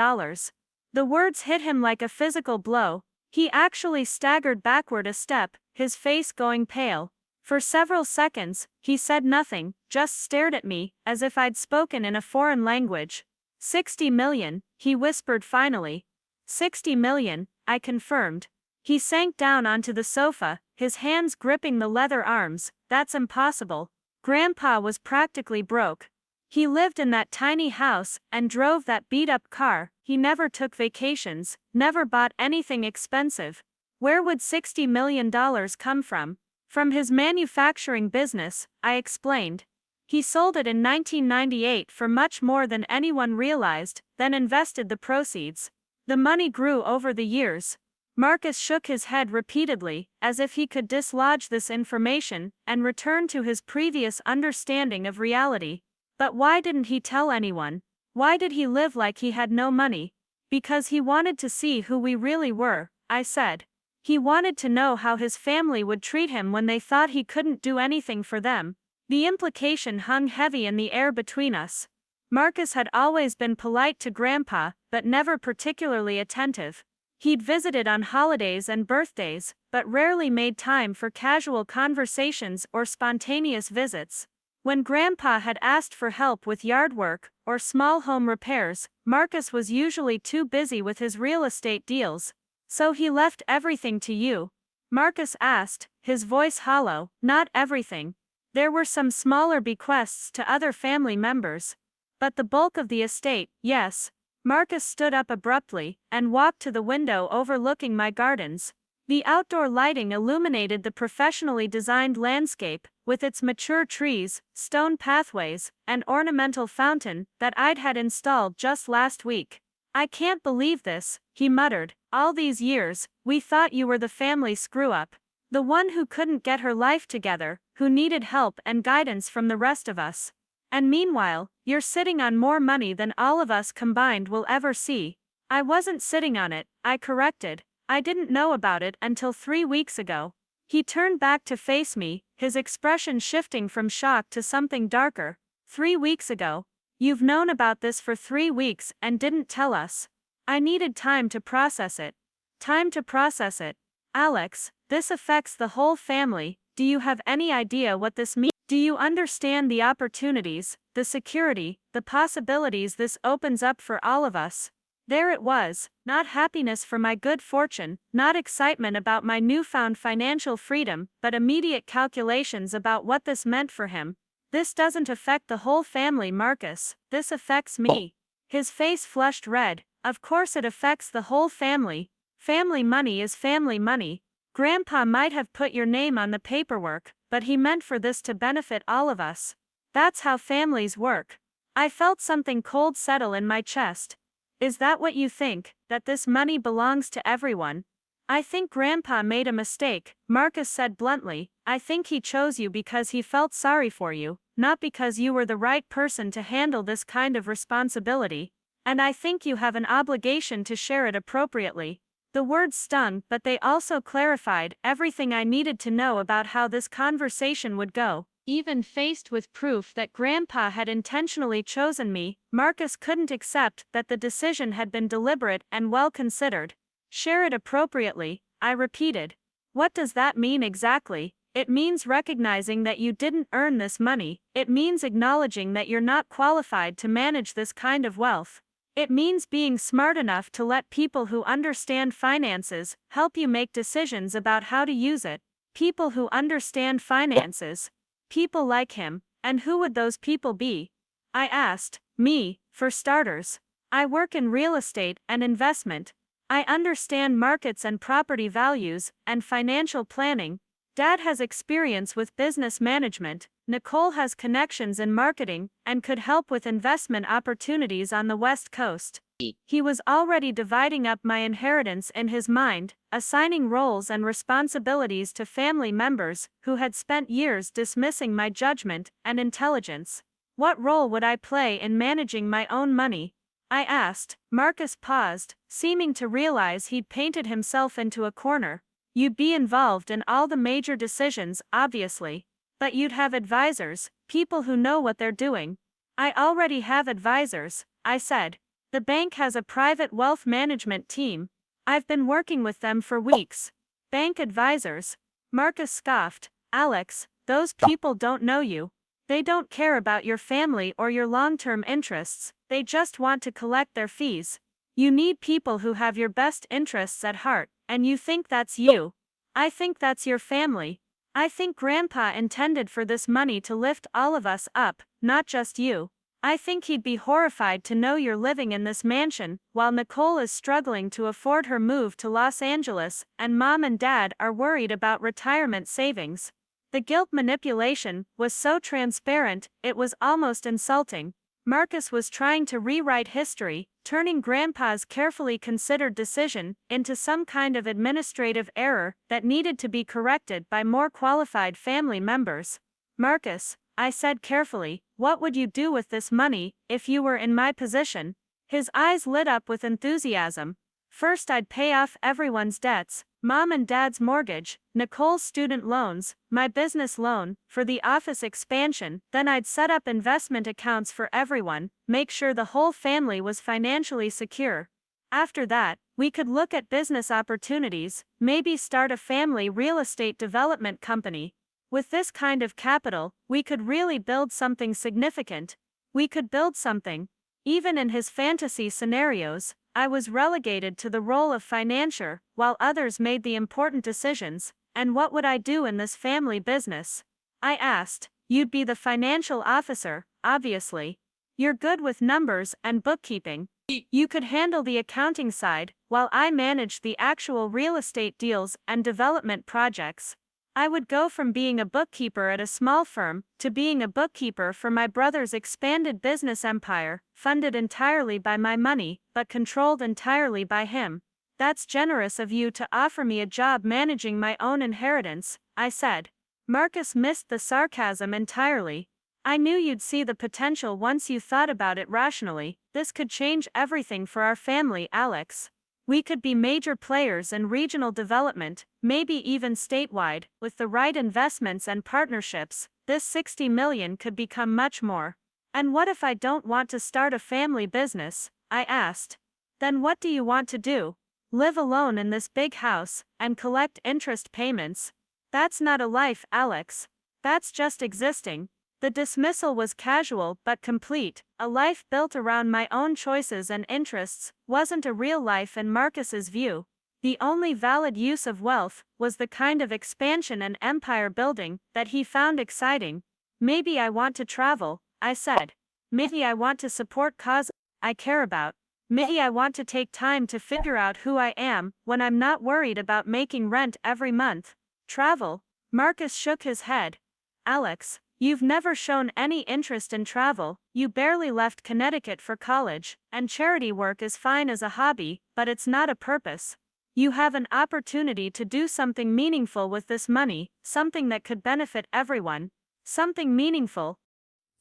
The words hit him like a physical blow. He actually staggered backward a step, his face going pale. For several seconds, he said nothing, just stared at me, as if I'd spoken in a foreign language. 60 million, he whispered finally. 60 million, I confirmed. He sank down onto the sofa, his hands gripping the leather arms. That's impossible. Grandpa was practically broke. He lived in that tiny house and drove that beat-up car. He never took vacations, never bought anything expensive. Where would $60 million come from? From his manufacturing business, I explained. He sold it in 1998 for much more than anyone realized, then invested the proceeds. The money grew over the years. Marcus shook his head repeatedly, as if he could dislodge this information and return to his previous understanding of reality. But why didn't he tell anyone? Why did he live like he had no money? Because he wanted to see who we really were, I said. He wanted to know how his family would treat him when they thought he couldn't do anything for them. The implication hung heavy in the air between us. Marcus had always been polite to Grandpa, but never particularly attentive. He'd visited on holidays and birthdays, but rarely made time for casual conversations or spontaneous visits. When Grandpa had asked for help with yard work or small home repairs, Marcus was usually too busy with his real estate deals. So he left everything to you? Marcus asked, his voice hollow. Not everything. There were some smaller bequests to other family members. But the bulk of the estate, yes. Marcus stood up abruptly and walked to the window overlooking my gardens. The outdoor lighting illuminated the professionally designed landscape, with its mature trees, stone pathways, and ornamental fountain that I'd had installed just last week. I can't believe this, he muttered. All these years, we thought you were the family screw-up. The one who couldn't get her life together, who needed help and guidance from the rest of us. And meanwhile, you're sitting on more money than all of us combined will ever see. I wasn't sitting on it, I corrected. I didn't know about it until 3 weeks ago. He turned back to face me, his expression shifting from shock to something darker. 3 weeks ago. You've known about this for 3 weeks and didn't tell us. I needed time to process it. Time to process it. Alex, this affects the whole family. Do you have any idea what this means? Do you understand the opportunities, the security, the possibilities this opens up for all of us? There it was, not happiness for my good fortune, not excitement about my newfound financial freedom, but immediate calculations about what this meant for him. This doesn't affect the whole family, Marcus, this affects me. His face flushed red. Of course it affects the whole family. Family money is family money. Grandpa might have put your name on the paperwork, but he meant for this to benefit all of us. That's how families work. I felt something cold settle in my chest. Is that what you think, that this money belongs to everyone? I think Grandpa made a mistake, Marcus said bluntly. I think he chose you because he felt sorry for you, not because you were the right person to handle this kind of responsibility. And I think you have an obligation to share it appropriately. The words stung, but they also clarified everything I needed to know about how this conversation would go. Even faced with proof that Grandpa had intentionally chosen me, Marcus couldn't accept that the decision had been deliberate and well considered. Share it appropriately, I repeated. What does that mean exactly? It means recognizing that you didn't earn this money. It means acknowledging that you're not qualified to manage this kind of wealth. It means being smart enough to let people who understand finances help you make decisions about how to use it. People who understand finances. People like him. And who would those people be? I asked. Me, for starters. I work in real estate and investment. I understand markets and property values and financial planning. Dad has experience with business management. Nicole has connections in marketing and could help with investment opportunities on the West Coast. He was already dividing up my inheritance in his mind, assigning roles and responsibilities to family members who had spent years dismissing my judgment and intelligence. What role would I play in managing my own money? I asked. Marcus paused, seeming to realize he'd painted himself into a corner. You'd be involved in all the major decisions, obviously. But you'd have advisors, people who know what they're doing. I already have advisors, I said. The bank has a private wealth management team. I've been working with them for weeks. Bank advisors? Marcus scoffed. Alex, those people don't know you. They don't care about your family or your long-term interests, they just want to collect their fees. You need people who have your best interests at heart, and you think that's you. I think that's your family. I think Grandpa intended for this money to lift all of us up, not just you. I think he'd be horrified to know you're living in this mansion, while Nicole is struggling to afford her move to Los Angeles, and Mom and Dad are worried about retirement savings. The guilt manipulation was so transparent, it was almost insulting. Marcus was trying to rewrite history, turning Grandpa's carefully considered decision into some kind of administrative error that needed to be corrected by more qualified family members. Marcus, I said carefully, what would you do with this money if you were in my position? His eyes lit up with enthusiasm. First I'd pay off everyone's debts, Mom and Dad's mortgage, Nicole's student loans, my business loan, for the office expansion, then I'd set up investment accounts for everyone, make sure the whole family was financially secure. After that, we could look at business opportunities, maybe start a family real estate development company. With this kind of capital, we could really build something significant. We could build something. Even in his fantasy scenarios, I was relegated to the role of financier, while others made the important decisions. And what would I do in this family business? I asked. You'd be the financial officer, obviously. You're good with numbers and bookkeeping. You could handle the accounting side, while I managed the actual real estate deals and development projects. I would go from being a bookkeeper at a small firm to being a bookkeeper for my brother's expanded business empire, funded entirely by my money, but controlled entirely by him. That's generous of you to offer me a job managing my own inheritance, I said. Marcus missed the sarcasm entirely. I knew you'd see the potential once you thought about it rationally. This could change everything for our family, Alex. We could be major players in regional development, maybe even statewide. With the right investments and partnerships, this 60 million could become much more. And what if I don't want to start a family business? I asked. Then what do you want to do? Live alone in this big house and collect interest payments? That's not a life, Alex. That's just existing. The dismissal was casual but complete. A life built around my own choices and interests wasn't a real life in Marcus's view. The only valid use of wealth was the kind of expansion and empire building that he found exciting. Maybe I want to travel, I said. Maybe I want to support causes I care about. Maybe I want to take time to figure out who I am when I'm not worried about making rent every month. Travel? Marcus shook his head. Alex, you've never shown any interest in travel. You barely left Connecticut for college, and charity work is fine as a hobby, but it's not a purpose. You have an opportunity to do something meaningful with this money, something that could benefit everyone. Something meaningful.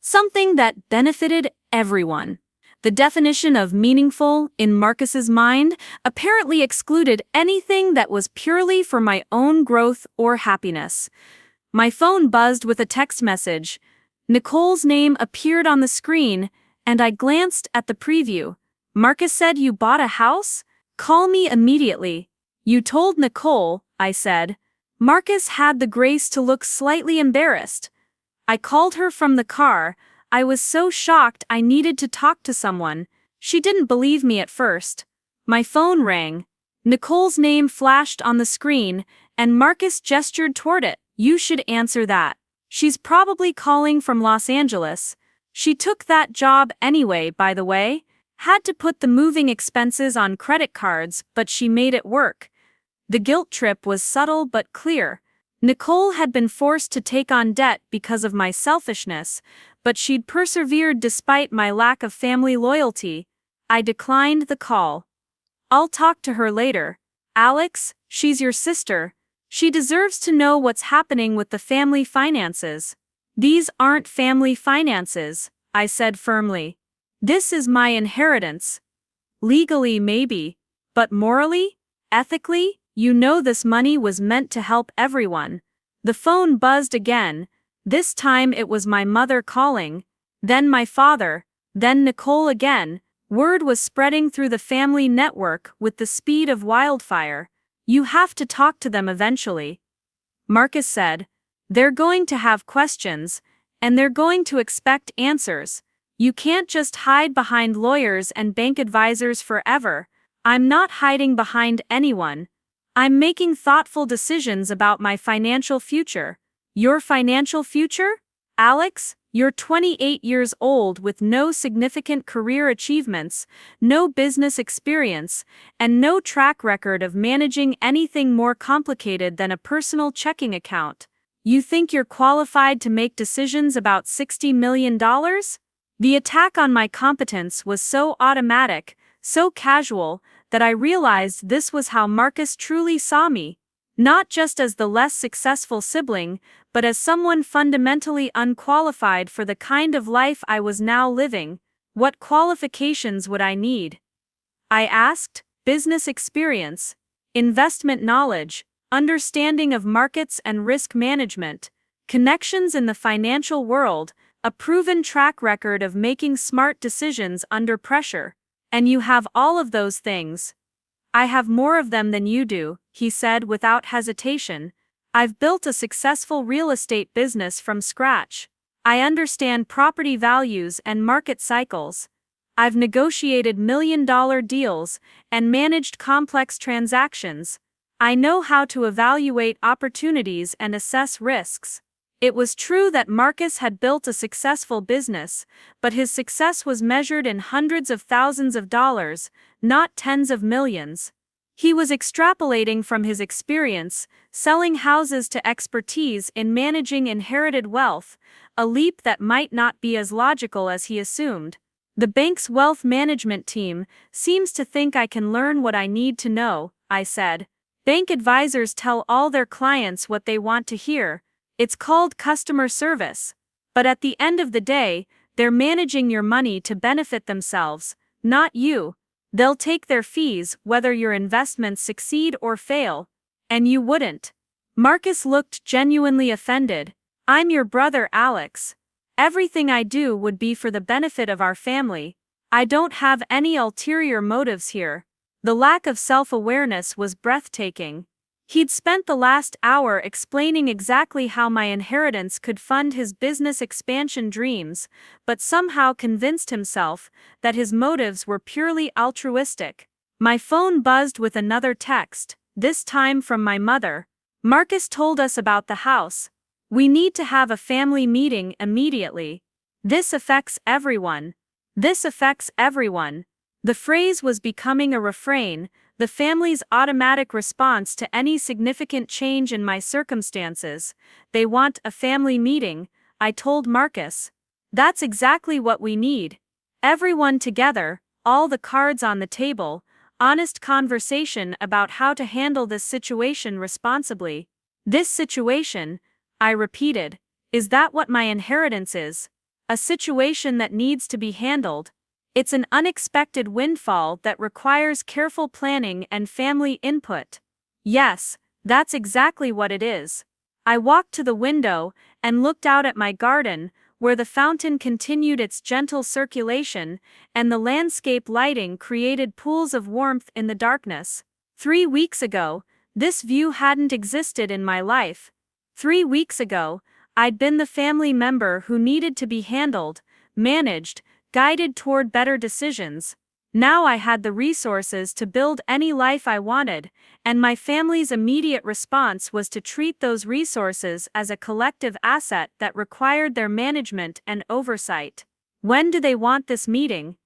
Something that benefited everyone. The definition of meaningful, in Marcus's mind, apparently excluded anything that was purely for my own growth or happiness. My phone buzzed with a text message. Nicole's name appeared on the screen, and I glanced at the preview. Marcus said you bought a house? Call me immediately. You told Nicole, I said. Marcus had the grace to look slightly embarrassed. I called her from the car. I was so shocked I needed to talk to someone. She didn't believe me at first. My phone rang. Nicole's name flashed on the screen, and Marcus gestured toward it. You should answer that. She's probably calling from Los Angeles. She took that job anyway, by the way. Had to put the moving expenses on credit cards, but she made it work. The guilt trip was subtle but clear. Nicole had been forced to take on debt because of my selfishness, but she'd persevered despite my lack of family loyalty. I declined the call. I'll talk to her later. Alex, she's your sister. She deserves to know what's happening with the family finances. These aren't family finances, I said firmly. This is my inheritance. Legally, maybe, but morally, ethically, you know this money was meant to help everyone. The phone buzzed again. This time it was my mother calling, then my father, then Nicole again. Word was spreading through the family network with the speed of wildfire. You have to talk to them eventually. Marcus said. They're going to have questions, and they're going to expect answers. You can't just hide behind lawyers and bank advisors forever. I'm not hiding behind anyone. I'm making thoughtful decisions about my financial future. Your financial future? Alex, you're 28 years old with no significant career achievements, no business experience, and no track record of managing anything more complicated than a personal checking account. You think you're qualified to make decisions about $60 million? The attack on my competence was so automatic, so casual, that I realized this was how Marcus truly saw me. Not just as the less successful sibling, but as someone fundamentally unqualified for the kind of life I was now living. What qualifications would I need? I asked. Business experience, investment knowledge, understanding of markets and risk management, connections in the financial world, a proven track record of making smart decisions under pressure. And you have all of those things. I have more of them than you do, he said without hesitation. I've built a successful real estate business from scratch. I understand property values and market cycles. I've negotiated million-dollar deals and managed complex transactions. I know how to evaluate opportunities and assess risks. It was true that Marcus had built a successful business, but his success was measured in hundreds of thousands of dollars, not tens of millions. He was extrapolating from his experience, selling houses to expertise in managing inherited wealth, a leap that might not be as logical as he assumed. The bank's wealth management team seems to think I can learn what I need to know, I said. Bank advisors tell all their clients what they want to hear. It's called customer service. But at the end of the day, they're managing your money to benefit themselves, not you. They'll take their fees whether your investments succeed or fail. And you wouldn't. Marcus looked genuinely offended. I'm your brother, Alex. Everything I do would be for the benefit of our family. I don't have any ulterior motives here. The lack of self-awareness was breathtaking. He'd spent the last hour explaining exactly how my inheritance could fund his business expansion dreams, but somehow convinced himself that his motives were purely altruistic. My phone buzzed with another text, this time from my mother. Marcus told us about the house. We need to have a family meeting immediately. This affects everyone. This affects everyone. The phrase was becoming a refrain, the family's automatic response to any significant change in my circumstances. They want a family meeting, I told Marcus. That's exactly what we need. Everyone together, all the cards on the table, honest conversation about how to handle this situation responsibly. This situation, I repeated, is that what my inheritance is? A situation that needs to be handled. It's an unexpected windfall that requires careful planning and family input. Yes, that's exactly what it is. I walked to the window and looked out at my garden, where the fountain continued its gentle circulation, and the landscape lighting created pools of warmth in the darkness. 3 weeks ago, this view hadn't existed in my life. 3 weeks ago, I'd been the family member who needed to be handled, managed, guided toward better decisions. Now I had the resources to build any life I wanted, and my family's immediate response was to treat those resources as a collective asset that required their management and oversight. When do they want this meeting?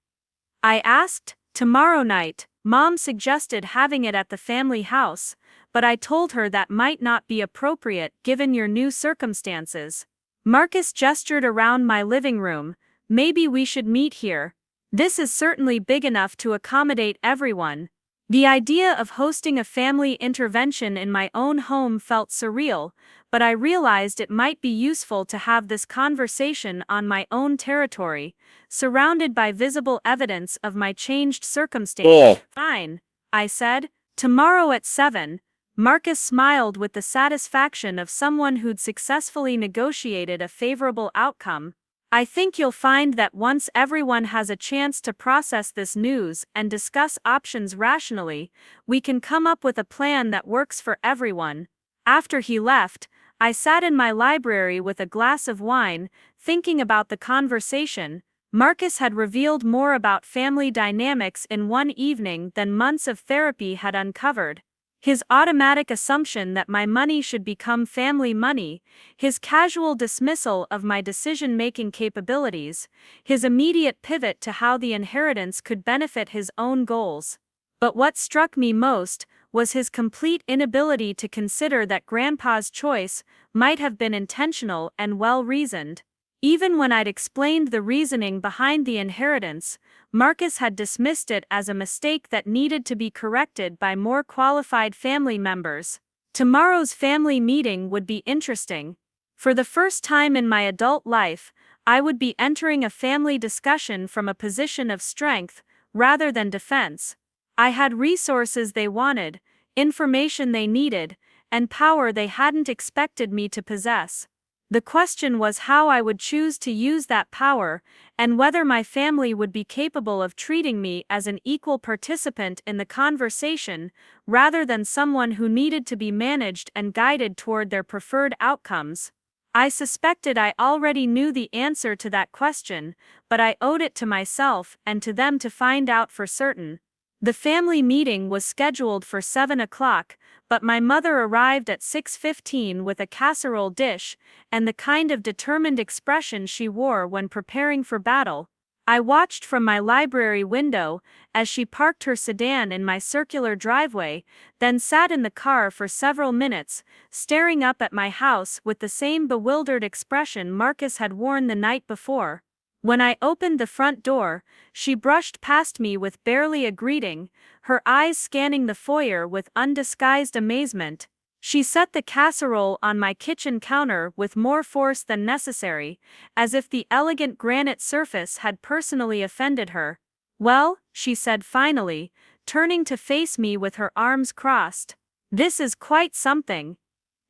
I asked. Tomorrow night. Mom suggested having it at the family house, but I told her that might not be appropriate given your new circumstances. Marcus gestured around my living room. Maybe we should meet here. This is certainly big enough to accommodate everyone. The idea of hosting a family intervention in my own home felt surreal, but I realized it might be useful to have this conversation on my own territory, surrounded by visible evidence of my changed circumstances. Fine, I said. Tomorrow at 7. Marcus smiled with the satisfaction of someone who'd successfully negotiated a favorable outcome. I think you'll find that once everyone has a chance to process this news and discuss options rationally, we can come up with a plan that works for everyone. After he left, I sat in my library with a glass of wine, thinking about the conversation. Marcus had revealed more about family dynamics in one evening than months of therapy had uncovered. His automatic assumption that my money should become family money, his casual dismissal of my decision-making capabilities, his immediate pivot to how the inheritance could benefit his own goals. But what struck me most was his complete inability to consider that Grandpa's choice might have been intentional and well-reasoned. Even when I'd explained the reasoning behind the inheritance, Marcus had dismissed it as a mistake that needed to be corrected by more qualified family members. Tomorrow's family meeting would be interesting. For the first time in my adult life, I would be entering a family discussion from a position of strength, rather than defense. I had resources they wanted, information they needed, and power they hadn't expected me to possess. The question was how I would choose to use that power, and whether my family would be capable of treating me as an equal participant in the conversation, rather than someone who needed to be managed and guided toward their preferred outcomes. I suspected I already knew the answer to that question, but I owed it to myself and to them to find out for certain. The family meeting was scheduled for 7 o'clock, but my mother arrived at 6:15 with a casserole dish, and the kind of determined expression she wore when preparing for battle. I watched from my library window as she parked her sedan in my circular driveway, then sat in the car for several minutes, staring up at my house with the same bewildered expression Marcus had worn the night before. When I opened the front door, she brushed past me with barely a greeting, her eyes scanning the foyer with undisguised amazement. She set the casserole on my kitchen counter with more force than necessary, as if the elegant granite surface had personally offended her. "Well," she said finally, turning to face me with her arms crossed. "This is quite something."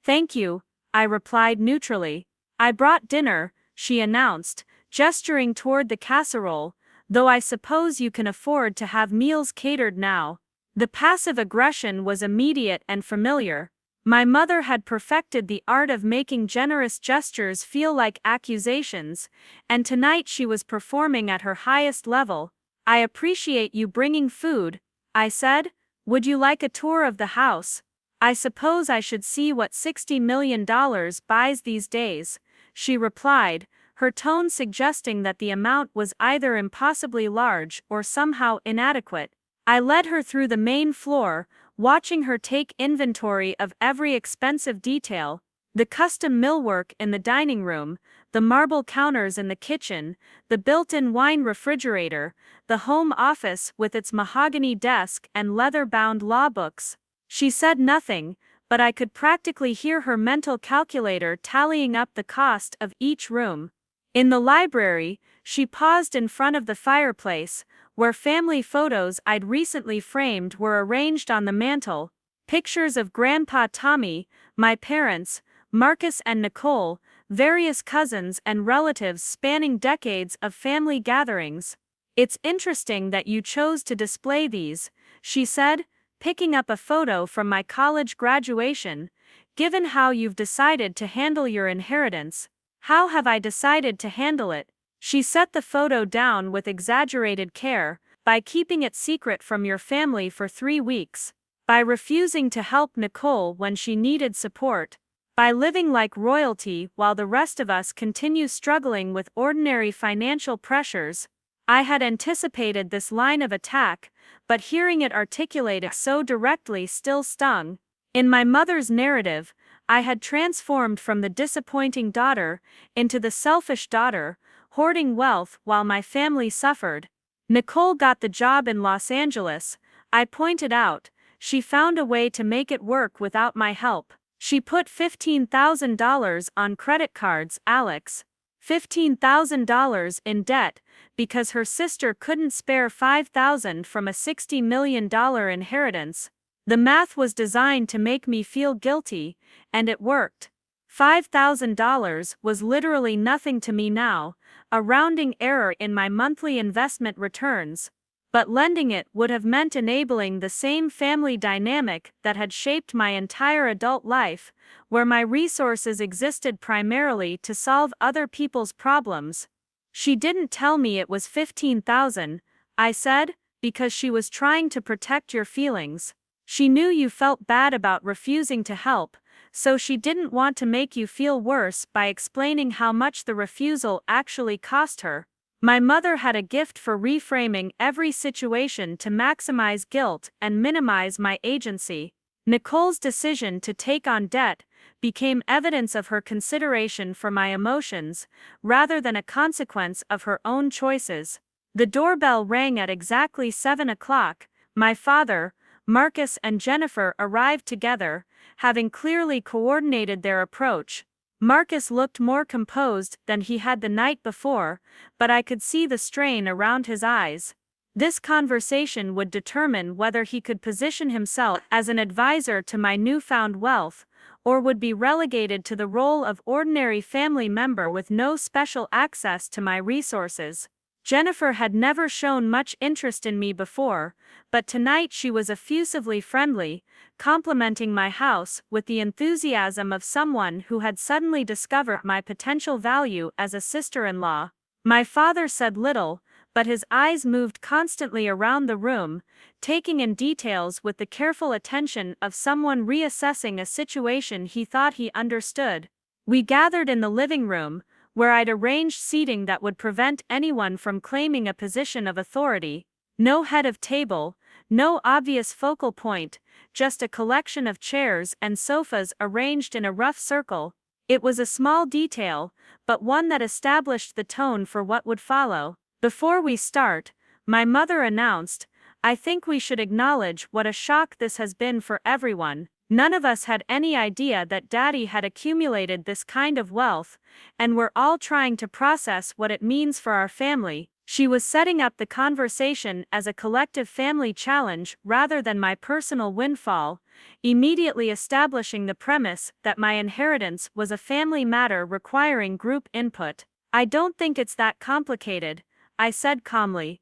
"Thank you," I replied neutrally. "I brought dinner," she announced, gesturing toward the casserole, "though I suppose you can afford to have meals catered now." The passive aggression was immediate and familiar. My mother had perfected the art of making generous gestures feel like accusations, and tonight she was performing at her highest level. "I appreciate you bringing food," I said. "Would you like a tour of the house? I suppose I should see what $60 million buys these days," she replied, her tone suggesting that the amount was either impossibly large or somehow inadequate. I led her through the main floor, watching her take inventory of every expensive detail: the custom millwork in the dining room, the marble counters in the kitchen, the built-in wine refrigerator, the home office with its mahogany desk and leather-bound law books. She said nothing, but I could practically hear her mental calculator tallying up the cost of each room. In the library, she paused in front of the fireplace, where family photos I'd recently framed were arranged on the mantel. Pictures of Grandpa Tommy, my parents, Marcus and Nicole, various cousins and relatives spanning decades of family gatherings. "It's interesting that you chose to display these," she said, picking up a photo from my college graduation. "Given how you've decided to handle your inheritance." "How have I decided to handle it?" She set the photo down with exaggerated care: "By keeping it secret from your family for 3 weeks. By refusing to help Nicole when she needed support. By living like royalty while the rest of us continue struggling with ordinary financial pressures." I had anticipated this line of attack, but hearing it articulated so directly still stung. In my mother's narrative, I had transformed from the disappointing daughter into the selfish daughter, hoarding wealth while my family suffered. "Nicole got the job in Los Angeles," I pointed out. "She found a way to make it work without my help. She put $15,000 on credit cards, Alex. $15,000 in debt, because her sister couldn't spare $5,000 from a $60 million inheritance. The math was designed to make me feel guilty, and it worked. $5,000 was literally nothing to me now, a rounding error in my monthly investment returns. But lending it would have meant enabling the same family dynamic that had shaped my entire adult life, where my resources existed primarily to solve other people's problems." "She didn't tell me it was 15,000, I said, "because she was trying to protect your feelings. She knew you felt bad about refusing to help, so she didn't want to make you feel worse by explaining how much the refusal actually cost her." My mother had a gift for reframing every situation to maximize guilt and minimize my agency. Nicole's decision to take on debt became evidence of her consideration for my emotions, rather than a consequence of her own choices. The doorbell rang at exactly 7 o'clock. My father, Marcus and Jennifer arrived together, having clearly coordinated their approach. Marcus looked more composed than he had the night before, but I could see the strain around his eyes. This conversation would determine whether he could position himself as an advisor to my newfound wealth, or would be relegated to the role of ordinary family member with no special access to my resources. Jennifer had never shown much interest in me before, but tonight she was effusively friendly, complimenting my house with the enthusiasm of someone who had suddenly discovered my potential value as a sister-in-law. My father said little, but his eyes moved constantly around the room, taking in details with the careful attention of someone reassessing a situation he thought he understood. We gathered in the living room, where I'd arranged seating that would prevent anyone from claiming a position of authority. No head of table, no obvious focal point, just a collection of chairs and sofas arranged in a rough circle. It was a small detail, but one that established the tone for what would follow. Before we start, my mother announced, "I think we should acknowledge what a shock this has been for everyone. None of us had any idea that Daddy had accumulated this kind of wealth, and we're all trying to process what it means for our family." She was setting up the conversation as a collective family challenge rather than my personal windfall, immediately establishing the premise that my inheritance was a family matter requiring group input. "I don't think it's that complicated," I said calmly.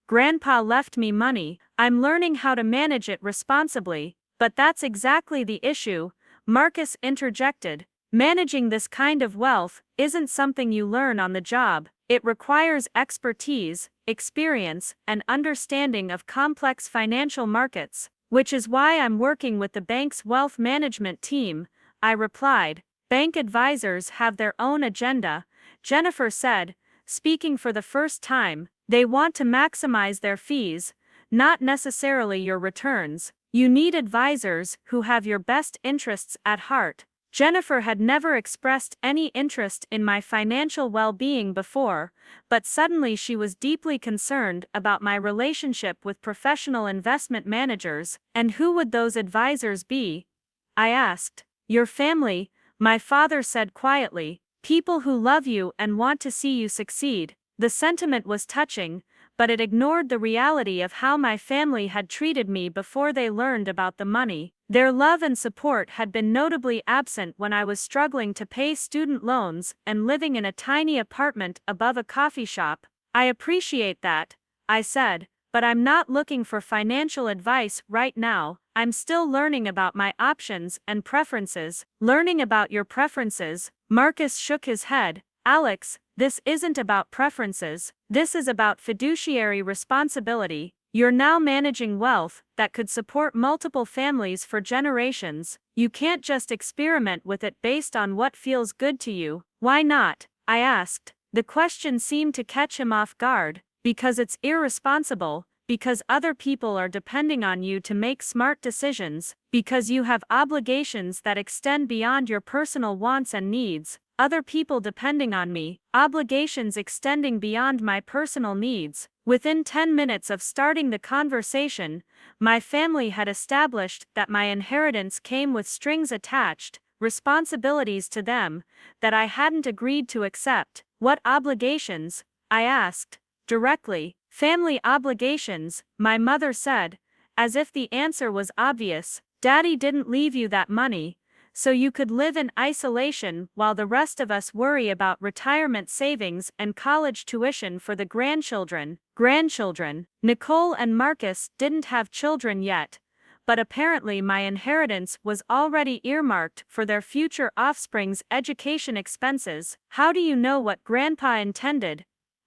"Grandpa left me money, I'm learning how to manage it responsibly." "But that's exactly the issue," Marcus interjected. "Managing this kind of wealth isn't something you learn on the job. It requires expertise, experience, and understanding of complex financial markets, which is why I'm working with the bank's wealth management team," I replied. "Bank advisors have their own agenda," Jennifer said, speaking for the first time. "They want to maximize their fees, not necessarily your returns. You need advisors who have your best interests at heart." Jennifer had never expressed any interest in my financial well-being before, but suddenly she was deeply concerned about my relationship with professional investment managers. "And who would those advisors be?" I asked. "Your family," my father said quietly. "People who love you and want to see you succeed." The sentiment was touching, but it ignored the reality of how my family had treated me before they learned about the money. Their love and support had been notably absent when I was struggling to pay student loans and living in a tiny apartment above a coffee shop. "I appreciate that," I said, "but I'm not looking for financial advice right now. I'm still learning about my options and preferences." "Learning about your preferences?" Marcus shook his head. "Alex, this isn't about preferences. This is about fiduciary responsibility. You're now managing wealth that could support multiple families for generations. You can't just experiment with it based on what feels good to you." "Why not?" I asked. The question seemed to catch him off guard. "Because it's irresponsible, because other people are depending on you to make smart decisions, because you have obligations that extend beyond your personal wants and needs." Other people depending on me, obligations extending beyond my personal needs. Within 10 minutes of starting the conversation, my family had established that my inheritance came with strings attached, responsibilities to them, that I hadn't agreed to accept. "What obligations?" I asked. "Directly. Family obligations," my mother said, as if the answer was obvious. "Daddy didn't leave you that money, so you could live in isolation while the rest of us worry about retirement savings and college tuition for the grandchildren." Grandchildren. Nicole and Marcus didn't have children yet, but apparently my inheritance was already earmarked for their future offspring's education expenses. "How do you know what Grandpa intended?"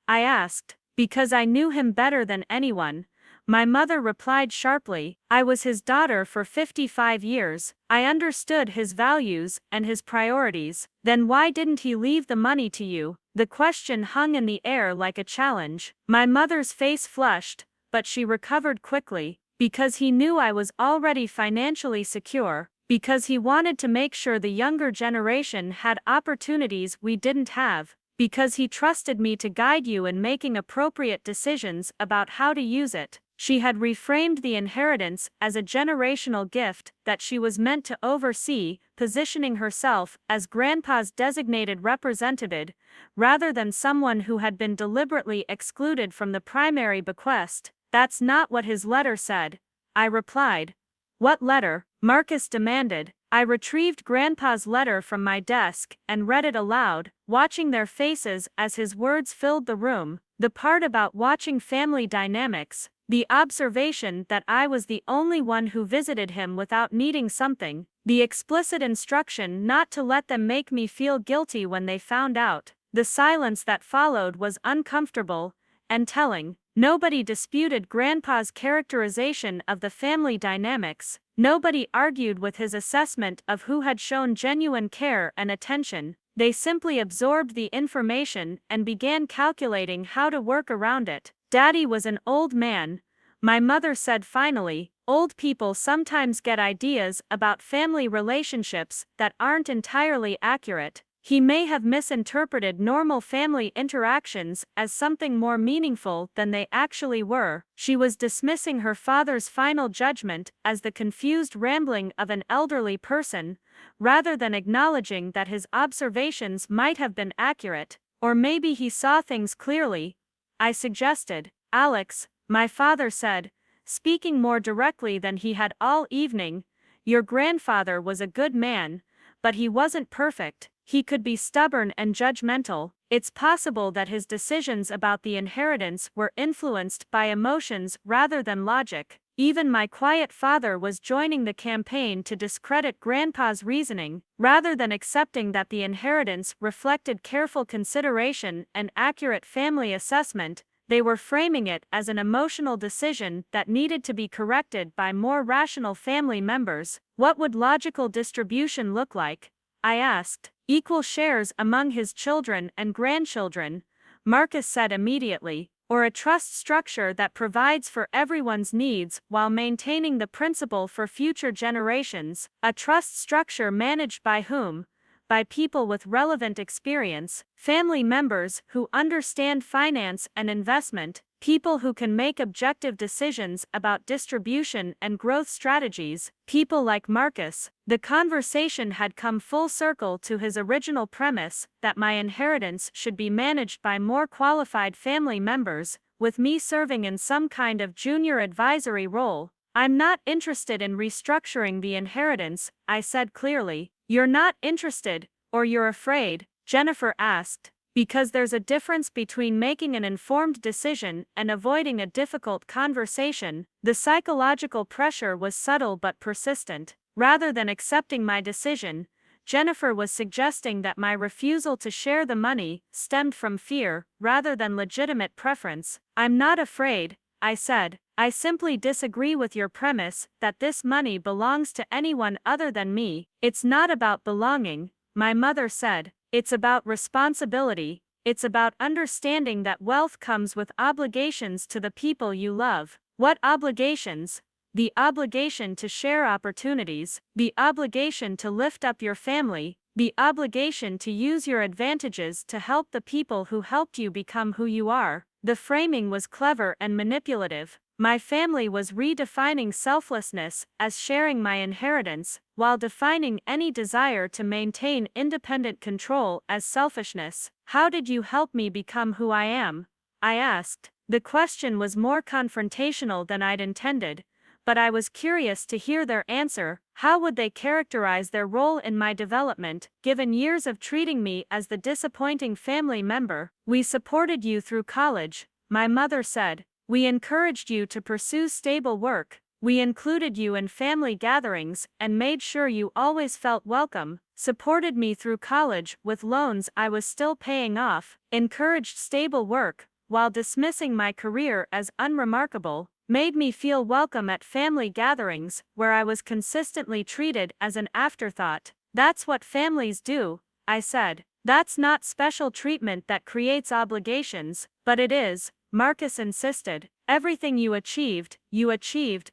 I asked. "Because I knew him better than anyone," my mother replied sharply. "I was his daughter for 55 years. I understood his values and his priorities." "Then why didn't he leave the money to you?" The question hung in the air like a challenge. My mother's face flushed, but she recovered quickly. "Because he knew I was already financially secure. Because he wanted to make sure the younger generation had opportunities we didn't have. Because he trusted me to guide you in making appropriate decisions about how to use it." She had reframed the inheritance as a generational gift that she was meant to oversee, positioning herself as Grandpa's designated representative, rather than someone who had been deliberately excluded from the primary bequest. "That's not what his letter said," I replied. "What letter?" Marcus demanded. I retrieved Grandpa's letter from my desk and read it aloud, watching their faces as his words filled the room. The part about watching family dynamics, the observation that I was the only one who visited him without needing something, the explicit instruction not to let them make me feel guilty when they found out. The silence that followed was uncomfortable and telling. Nobody disputed Grandpa's characterization of the family dynamics. Nobody argued with his assessment of who had shown genuine care and attention. They simply absorbed the information and began calculating how to work around it. Daddy was an old man. My mother said finally, old people sometimes get ideas about family relationships that aren't entirely accurate. He may have misinterpreted normal family interactions as something more meaningful than they actually were. She was dismissing her father's final judgment as the confused rambling of an elderly person, rather than acknowledging that his observations might have been accurate, or maybe he saw things clearly. I suggested, Alex, my father said, speaking more directly than he had all evening, your grandfather was a good man, but he wasn't perfect. He could be stubborn and judgmental. It's possible that his decisions about the inheritance were influenced by emotions rather than logic. Even my quiet father was joining the campaign to discredit Grandpa's reasoning, rather than accepting that the inheritance reflected careful consideration and accurate family assessment. They were framing it as an emotional decision that needed to be corrected by more rational family members. What would logical distribution look like? I asked. Equal shares among his children and grandchildren, Marcus said immediately, or a trust structure that provides for everyone's needs while maintaining the principle for future generations. A trust structure managed by whom? By people with relevant experience, family members who understand finance and investment, people who can make objective decisions about distribution and growth strategies, people like Marcus. The conversation had come full circle to his original premise that my inheritance should be managed by more qualified family members, with me serving in some kind of junior advisory role. I'm not interested in restructuring the inheritance, I said clearly. You're not interested, or you're afraid? Jennifer asked. Because there's a difference between making an informed decision and avoiding a difficult conversation. The psychological pressure was subtle but persistent. Rather than accepting my decision, Jennifer was suggesting that my refusal to share the money stemmed from fear rather than legitimate preference. I'm not afraid, I said. I simply disagree with your premise that this money belongs to anyone other than me. It's not about belonging, my mother said. It's about responsibility. It's about understanding that wealth comes with obligations to the people you love. What obligations? The obligation to share opportunities, the obligation to lift up your family, the obligation to use your advantages to help the people who helped you become who you are. The framing was clever and manipulative. My family was redefining selflessness as sharing my inheritance, while defining any desire to maintain independent control as selfishness. How did you help me become who I am? I asked. The question was more confrontational than I'd intended, but I was curious to hear their answer. How would they characterize their role in my development, given years of treating me as the disappointing family member? We supported you through college, my mother said. We encouraged you to pursue stable work. We included you in family gatherings and made sure you always felt welcome, supported me through college with loans I was still paying off, encouraged stable work, while dismissing my career as unremarkable, made me feel welcome at family gatherings where I was consistently treated as an afterthought. That's what families do, I said. That's not special treatment that creates obligations, but it is, Marcus insisted. Everything you achieved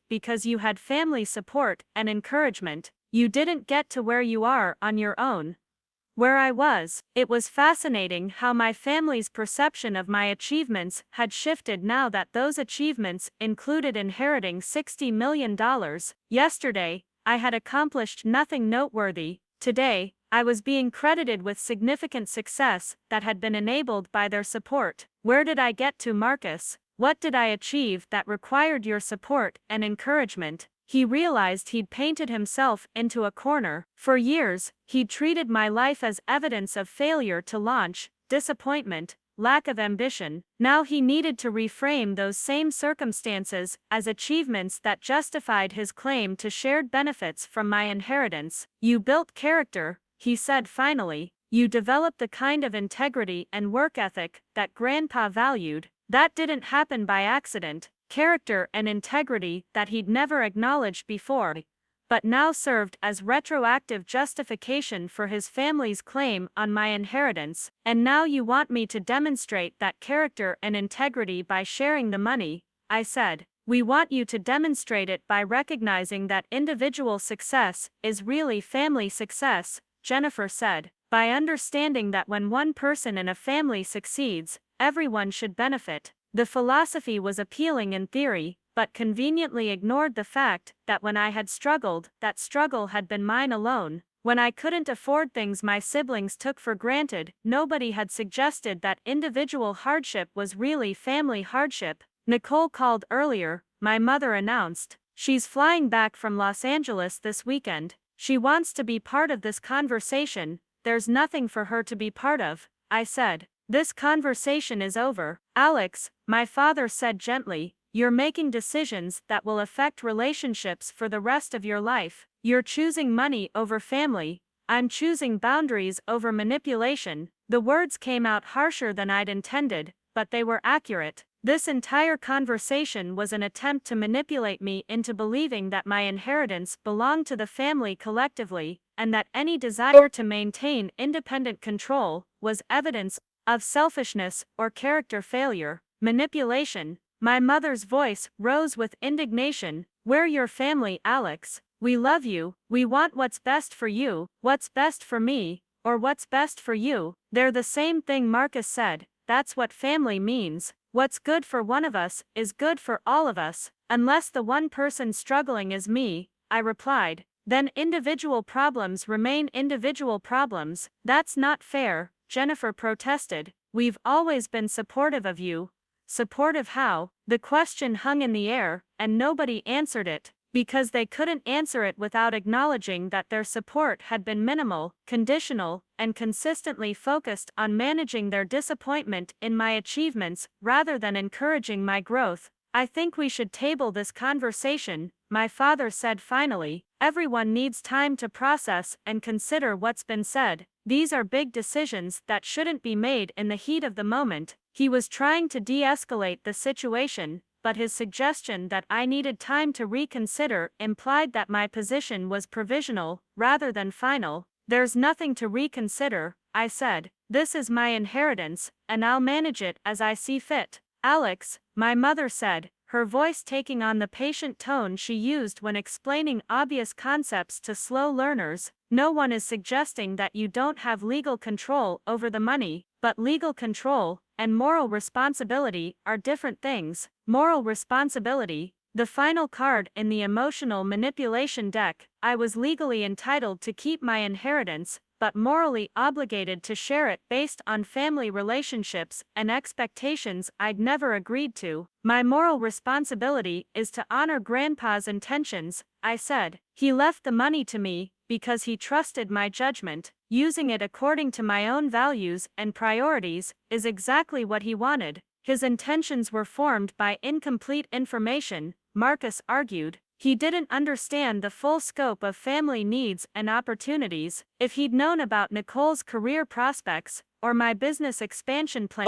because you had family support and encouragement. You didn't get to where you are on your own. Where I was, it was fascinating how my family's perception of my achievements had shifted now that those achievements included inheriting $60 million. Yesterday, I had accomplished nothing noteworthy. Today, I was being credited with significant success that had been enabled by their support. Where did I get to, Marcus? What did I achieve that required your support and encouragement? He realized he'd painted himself into a corner. For years, he'd treated my life as evidence of failure to launch, disappointment, lack of ambition. Now he needed to reframe those same circumstances as achievements that justified his claim to shared benefits from my inheritance. You built character, he said finally. You developed the kind of integrity and work ethic that Grandpa valued. That didn't happen by accident. Character and integrity that he'd never acknowledged before. but now served as retroactive justification for his family's claim on my inheritance. And now you want me to demonstrate that character and integrity by sharing the money, I said. We want you to demonstrate it by recognizing that individual success is really family success, Jennifer said. By understanding that when one person in a family succeeds, everyone should benefit. The philosophy was appealing in theory, but conveniently ignored the fact that when I had struggled, that struggle had been mine alone. When I couldn't afford things my siblings took for granted, nobody had suggested that individual hardship was really family hardship. Nicole called earlier, my mother announced. She's flying back from Los Angeles this weekend. She wants to be part of this conversation. There's nothing for her to be part of, I said. This conversation is over. Alex, my father said gently, you're making decisions that will affect relationships for the rest of your life. You're choosing money over family. I'm choosing boundaries over manipulation. The words came out harsher than I'd intended, but they were accurate. This entire conversation was an attempt to manipulate me into believing that my inheritance belonged to the family collectively, and that any desire to maintain independent control was evidence of selfishness or character failure. Manipulation. My mother's voice rose with indignation. We're your family, Alex. We love you. We want what's best for you, what's best for me, or what's best for you. They're the same thing, Marcus said. That's what family means. What's good for one of us is good for all of us. Unless the one person struggling is me, I replied. Then individual problems remain individual problems. That's not fair, Jennifer protested. We've always been supportive of you. Supportive how? The question hung in the air, and nobody answered it, because they couldn't answer it without acknowledging that their support had been minimal, conditional, and consistently focused on managing their disappointment in my achievements rather than encouraging my growth. I think we should table this conversation, my father said finally. Everyone needs time to process and consider what's been said. These are big decisions that shouldn't be made in the heat of the moment. He was trying to de-escalate the situation, but his suggestion that I needed time to reconsider implied that my position was provisional, rather than final. There's nothing to reconsider, I said. This is my inheritance, and I'll manage it as I see fit. Alex, my mother said, her voice taking on the patient tone she used when explaining obvious concepts to slow learners. No one is suggesting that you don't have legal control over the money, but legal control and moral responsibility are different things. Moral responsibility, the final card in the emotional manipulation deck. I was legally entitled to keep my inheritance, but morally obligated to share it based on family relationships and expectations I'd never agreed to. My moral responsibility is to honor Grandpa's intentions, I said. He left the money to me because he trusted my judgment. Using it according to my own values and priorities is exactly what he wanted. His intentions were formed by incomplete information, Marcus argued. He didn't understand the full scope of family needs and opportunities. If he'd known about Nicole's career prospects, or my business expansion plan,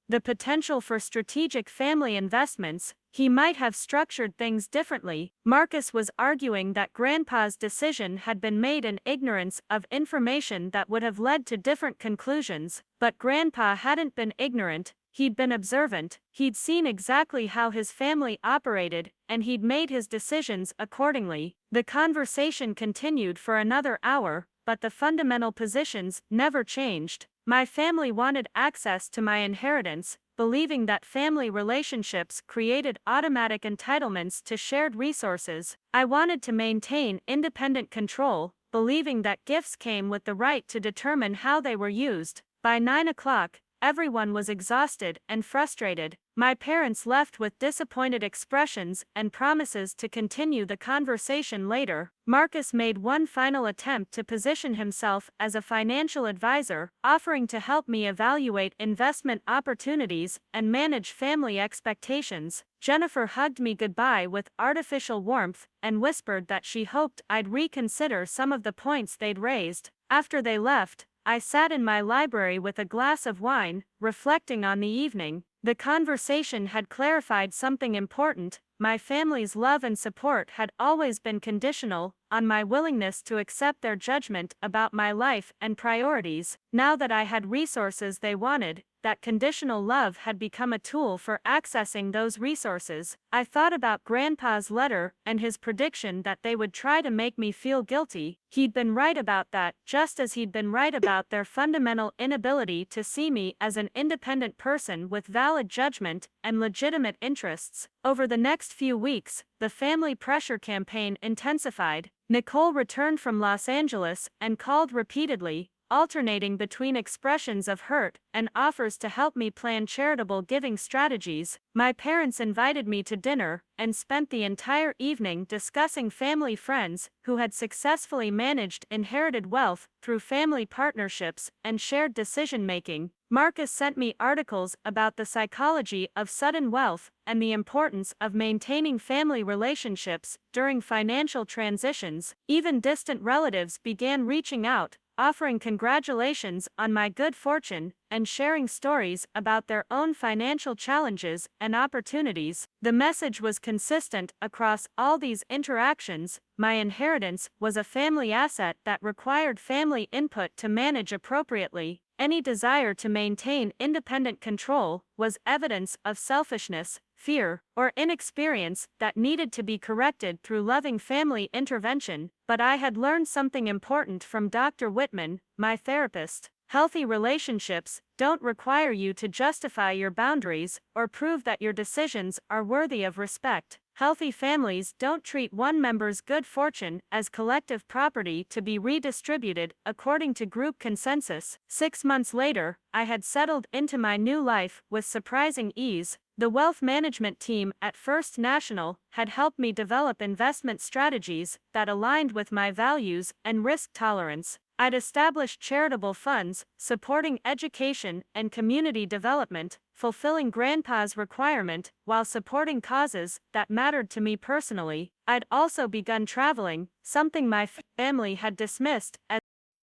the potential for strategic family investments, he might have structured things differently. Marcus was arguing that Grandpa's decision had been made in ignorance of information that would have led to different conclusions, but Grandpa hadn't been ignorant. He'd been observant, he'd seen exactly how his family operated, and he'd made his decisions accordingly. The conversation continued for another hour, but the fundamental positions never changed. My family wanted access to my inheritance, believing that family relationships created automatic entitlements to shared resources. I wanted to maintain independent control, believing that gifts came with the right to determine how they were used. By 9 o'clock, everyone was exhausted and frustrated. My parents left with disappointed expressions and promises to continue the conversation later. Marcus made one final attempt to position himself as a financial advisor, offering to help me evaluate investment opportunities and manage family expectations. Jennifer hugged me goodbye with artificial warmth and whispered that she hoped I'd reconsider some of the points they'd raised. After they left, I sat in my library with a glass of wine, reflecting on the evening. The conversation had clarified something important. My family's love and support had always been conditional on my willingness to accept their judgment about my life and priorities. Now that I had resources they wanted, that conditional love had become a tool for accessing those resources. I thought about Grandpa's letter and his prediction that they would try to make me feel guilty. He'd been right about that, just as he'd been right about their fundamental inability to see me as an independent person with valid judgment and legitimate interests. Over the next few weeks, the family pressure campaign intensified. Nicole returned from Los Angeles and called repeatedly, alternating between expressions of hurt and offers to help me plan charitable giving strategies. My parents invited me to dinner and spent the entire evening discussing family friends who had successfully managed inherited wealth through family partnerships and shared decision-making. Marcus sent me articles about the psychology of sudden wealth and the importance of maintaining family relationships during financial transitions. Even distant relatives began reaching out, offering congratulations on my good fortune and sharing stories about their own financial challenges and opportunities. The message was consistent across all these interactions. My inheritance was a family asset that required family input to manage appropriately. Any desire to maintain independent control was evidence of selfishness, fear, or inexperience that needed to be corrected through loving family intervention. But I had learned something important from Dr. Whitman, my therapist. Healthy relationships don't require you to justify your boundaries or prove that your decisions are worthy of respect. Healthy families don't treat one member's good fortune as collective property to be redistributed according to group consensus. 6 months later, I had settled into my new life with surprising ease. The wealth management team at First National had helped me develop investment strategies that aligned with my values and risk tolerance. I'd established charitable funds, supporting education and community development, fulfilling Grandpa's requirement while supporting causes that mattered to me personally. I'd also begun traveling, something my family had dismissed as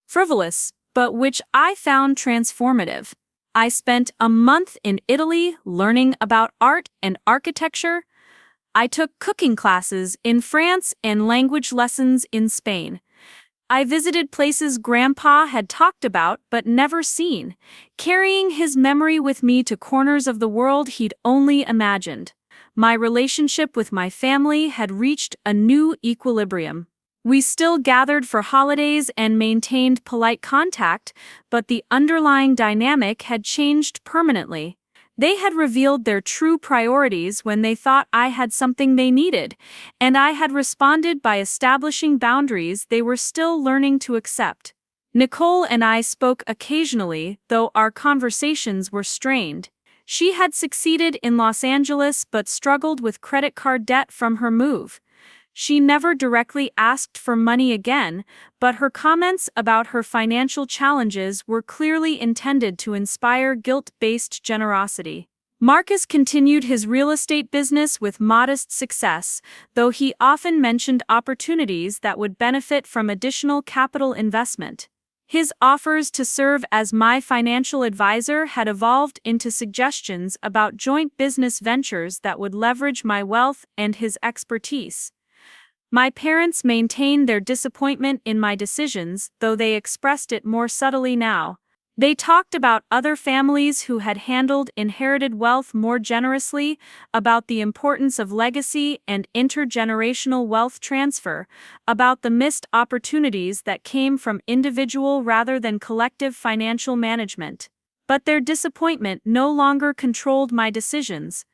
frivolous, but which I found transformative. I spent a month in Italy learning about art and architecture. I took cooking classes in France and language lessons in Spain. I visited places Grandpa had talked about but never seen, carrying his memory with me to corners of the world he'd only imagined. My relationship with my family had reached a new equilibrium. We still gathered for holidays and maintained polite contact, but the underlying dynamic had changed permanently. They had revealed their true priorities when they thought I had something they needed, and I had responded by establishing boundaries they were still learning to accept. Nicole and I spoke occasionally, though our conversations were strained. She had succeeded in Los Angeles but struggled with credit card debt from her move. She never directly asked for money again, but her comments about her financial challenges were clearly intended to inspire guilt-based generosity. Marcus continued his real estate business with modest success, though he often mentioned opportunities that would benefit from additional capital investment. His offers to serve as my financial advisor had evolved into suggestions about joint business ventures that would leverage my wealth and his expertise. My parents maintained their disappointment in my decisions, though they expressed it more subtly now. They talked about other families who had handled inherited wealth more generously, about the importance of legacy and intergenerational wealth transfer, about the missed opportunities that came from individual rather than collective financial management. But their disappointment no longer controlled my decisions.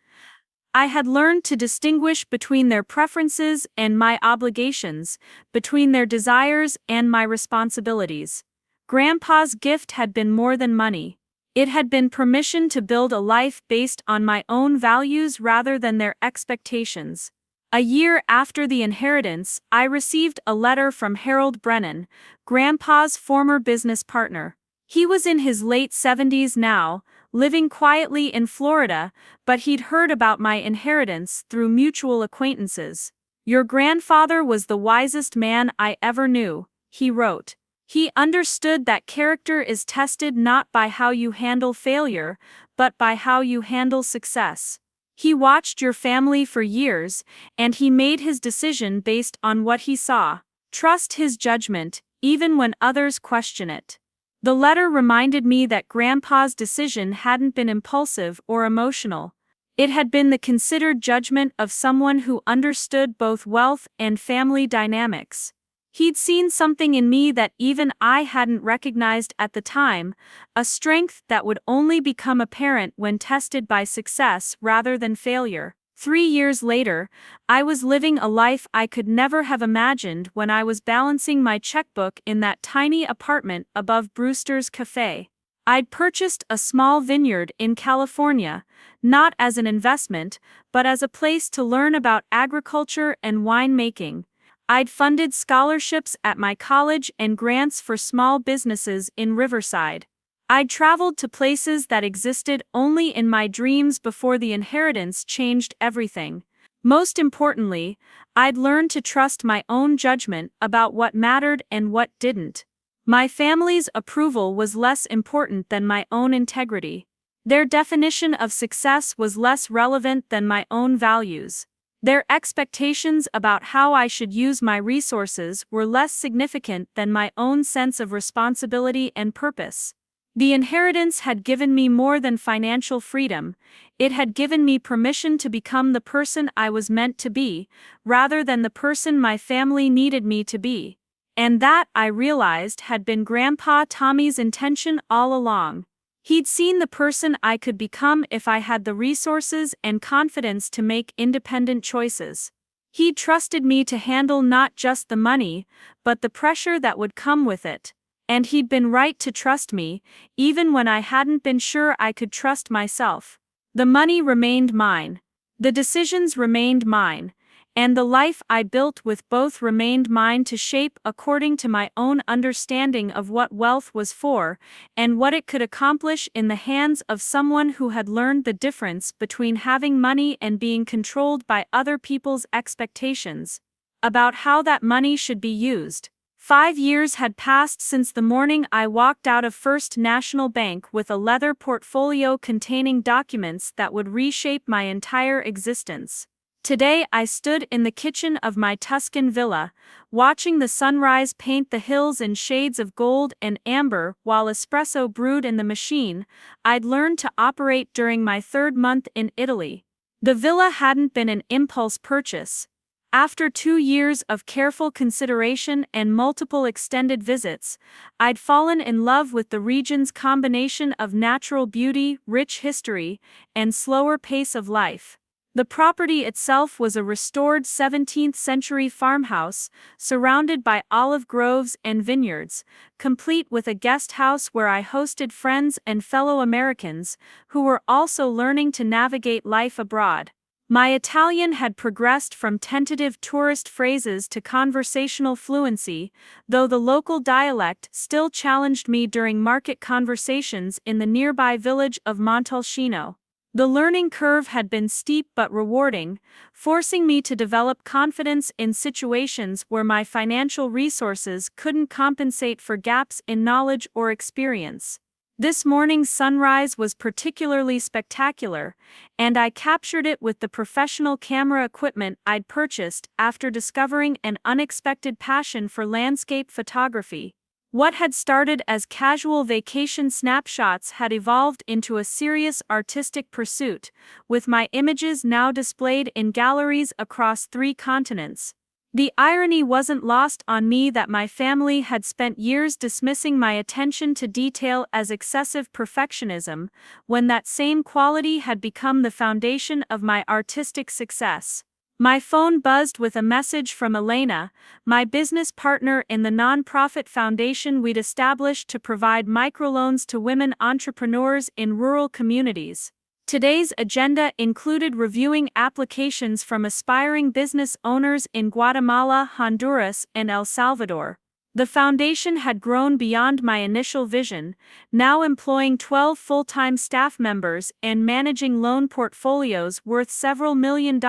I had learned to distinguish between their preferences and my obligations, between their desires and my responsibilities. Grandpa's gift had been more than money. It had been permission to build a life based on my own values rather than their expectations. A year after the inheritance, I received a letter from Harold Brennan, Grandpa's former business partner. He was in his late 70s now, living quietly in Florida, but he'd heard about my inheritance through mutual acquaintances. "Your grandfather was the wisest man I ever knew," he wrote. "He understood that character is tested not by how you handle failure, but by how you handle success." He watched your family for years, and he made his decision based on what he saw. Trust his judgment, even when others question it. The letter reminded me that Grandpa's decision hadn't been impulsive or emotional. It had been the considered judgment of someone who understood both wealth and family dynamics. He'd seen something in me that even I hadn't recognized at the time, a strength that would only become apparent when tested by success rather than failure. 3 years later, I was living a life I could never have imagined when I was balancing my checkbook in that tiny apartment above Brewster's Cafe. I'd purchased a small vineyard in California, not as an investment, but as a place to learn about agriculture and winemaking. I'd funded scholarships at my college and grants for small businesses in Riverside. I'd traveled to places that existed only in my dreams before the inheritance changed everything. Most importantly, I'd learned to trust my own judgment about what mattered and what didn't. My family's approval was less important than my own integrity. Their definition of success was less relevant than my own values. Their expectations about how I should use my resources were less significant than my own sense of responsibility and purpose. The inheritance had given me more than financial freedom, it had given me permission to become the person I was meant to be, rather than the person my family needed me to be. And that, I realized, had been Grandpa Tommy's intention all along. He'd seen the person I could become if I had the resources and confidence to make independent choices. He trusted me to handle not just the money, but the pressure that would come with it. And he'd been right to trust me, even when I hadn't been sure I could trust myself. The money remained mine. The decisions remained mine. And the life I built with both remained mine to shape according to my own understanding of what wealth was for, and what it could accomplish in the hands of someone who had learned the difference between having money and being controlled by other people's expectations about how that money should be used. 5 years had passed since the morning I walked out of First National Bank with a leather portfolio containing documents that would reshape my entire existence. Today I stood in the kitchen of my Tuscan villa, watching the sunrise paint the hills in shades of gold and amber while espresso brewed in the machine I'd learned to operate during my 3rd month in Italy. The villa hadn't been an impulse purchase. After 2 years of careful consideration and multiple extended visits, I'd fallen in love with the region's combination of natural beauty, rich history, and slower pace of life. The property itself was a restored 17th-century farmhouse, surrounded by olive groves and vineyards, complete with a guest house where I hosted friends and fellow Americans, who were also learning to navigate life abroad. My Italian had progressed from tentative tourist phrases to conversational fluency, though the local dialect still challenged me during market conversations in the nearby village of Montalcino. The learning curve had been steep but rewarding, forcing me to develop confidence in situations where my financial resources couldn't compensate for gaps in knowledge or experience. This morning's sunrise was particularly spectacular, and I captured it with the professional camera equipment I'd purchased after discovering an unexpected passion for landscape photography. What had started as casual vacation snapshots had evolved into a serious artistic pursuit, with my images now displayed in galleries across 3 continents. The irony wasn't lost on me that my family had spent years dismissing my attention to detail as excessive perfectionism, when that same quality had become the foundation of my artistic success. My phone buzzed with a message from Elena, my business partner in the nonprofit foundation we'd established to provide microloans to women entrepreneurs in rural communities. Today's agenda included reviewing applications from aspiring business owners in Guatemala, Honduras, and El Salvador. The foundation had grown beyond my initial vision, now employing 12 full-time staff members and managing loan portfolios worth several $1 million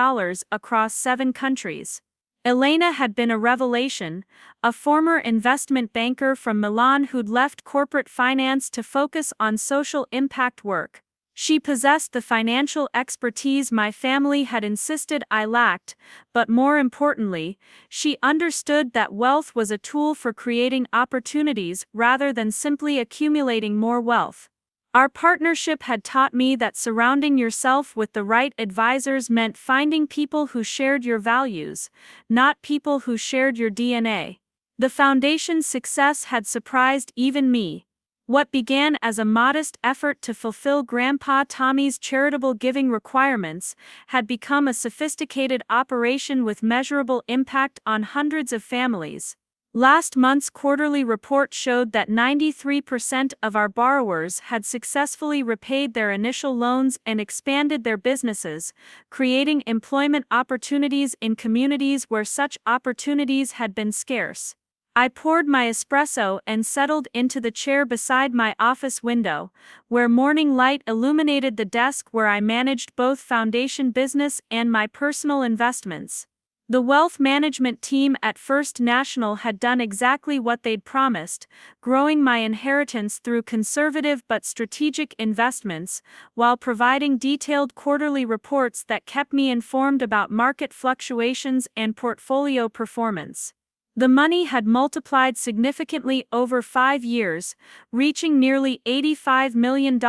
across 7 countries. Elena had been a revelation, a former investment banker from Milan who'd left corporate finance to focus on social impact work. She possessed the financial expertise my family had insisted I lacked, but more importantly, she understood that wealth was a tool for creating opportunities rather than simply accumulating more wealth. Our partnership had taught me that surrounding yourself with the right advisors meant finding people who shared your values, not people who shared your DNA. The foundation's success had surprised even me. What began as a modest effort to fulfill Grandpa Tommy's charitable giving requirements had become a sophisticated operation with measurable impact on hundreds of families. Last month's quarterly report showed that 93% of our borrowers had successfully repaid their initial loans and expanded their businesses, creating employment opportunities in communities where such opportunities had been scarce. I poured my espresso and settled into the chair beside my office window, where morning light illuminated the desk where I managed both foundation business and my personal investments. The wealth management team at First National had done exactly what they'd promised, growing my inheritance through conservative but strategic investments, while providing detailed quarterly reports that kept me informed about market fluctuations and portfolio performance. The money had multiplied significantly over 5 years, reaching nearly $85 million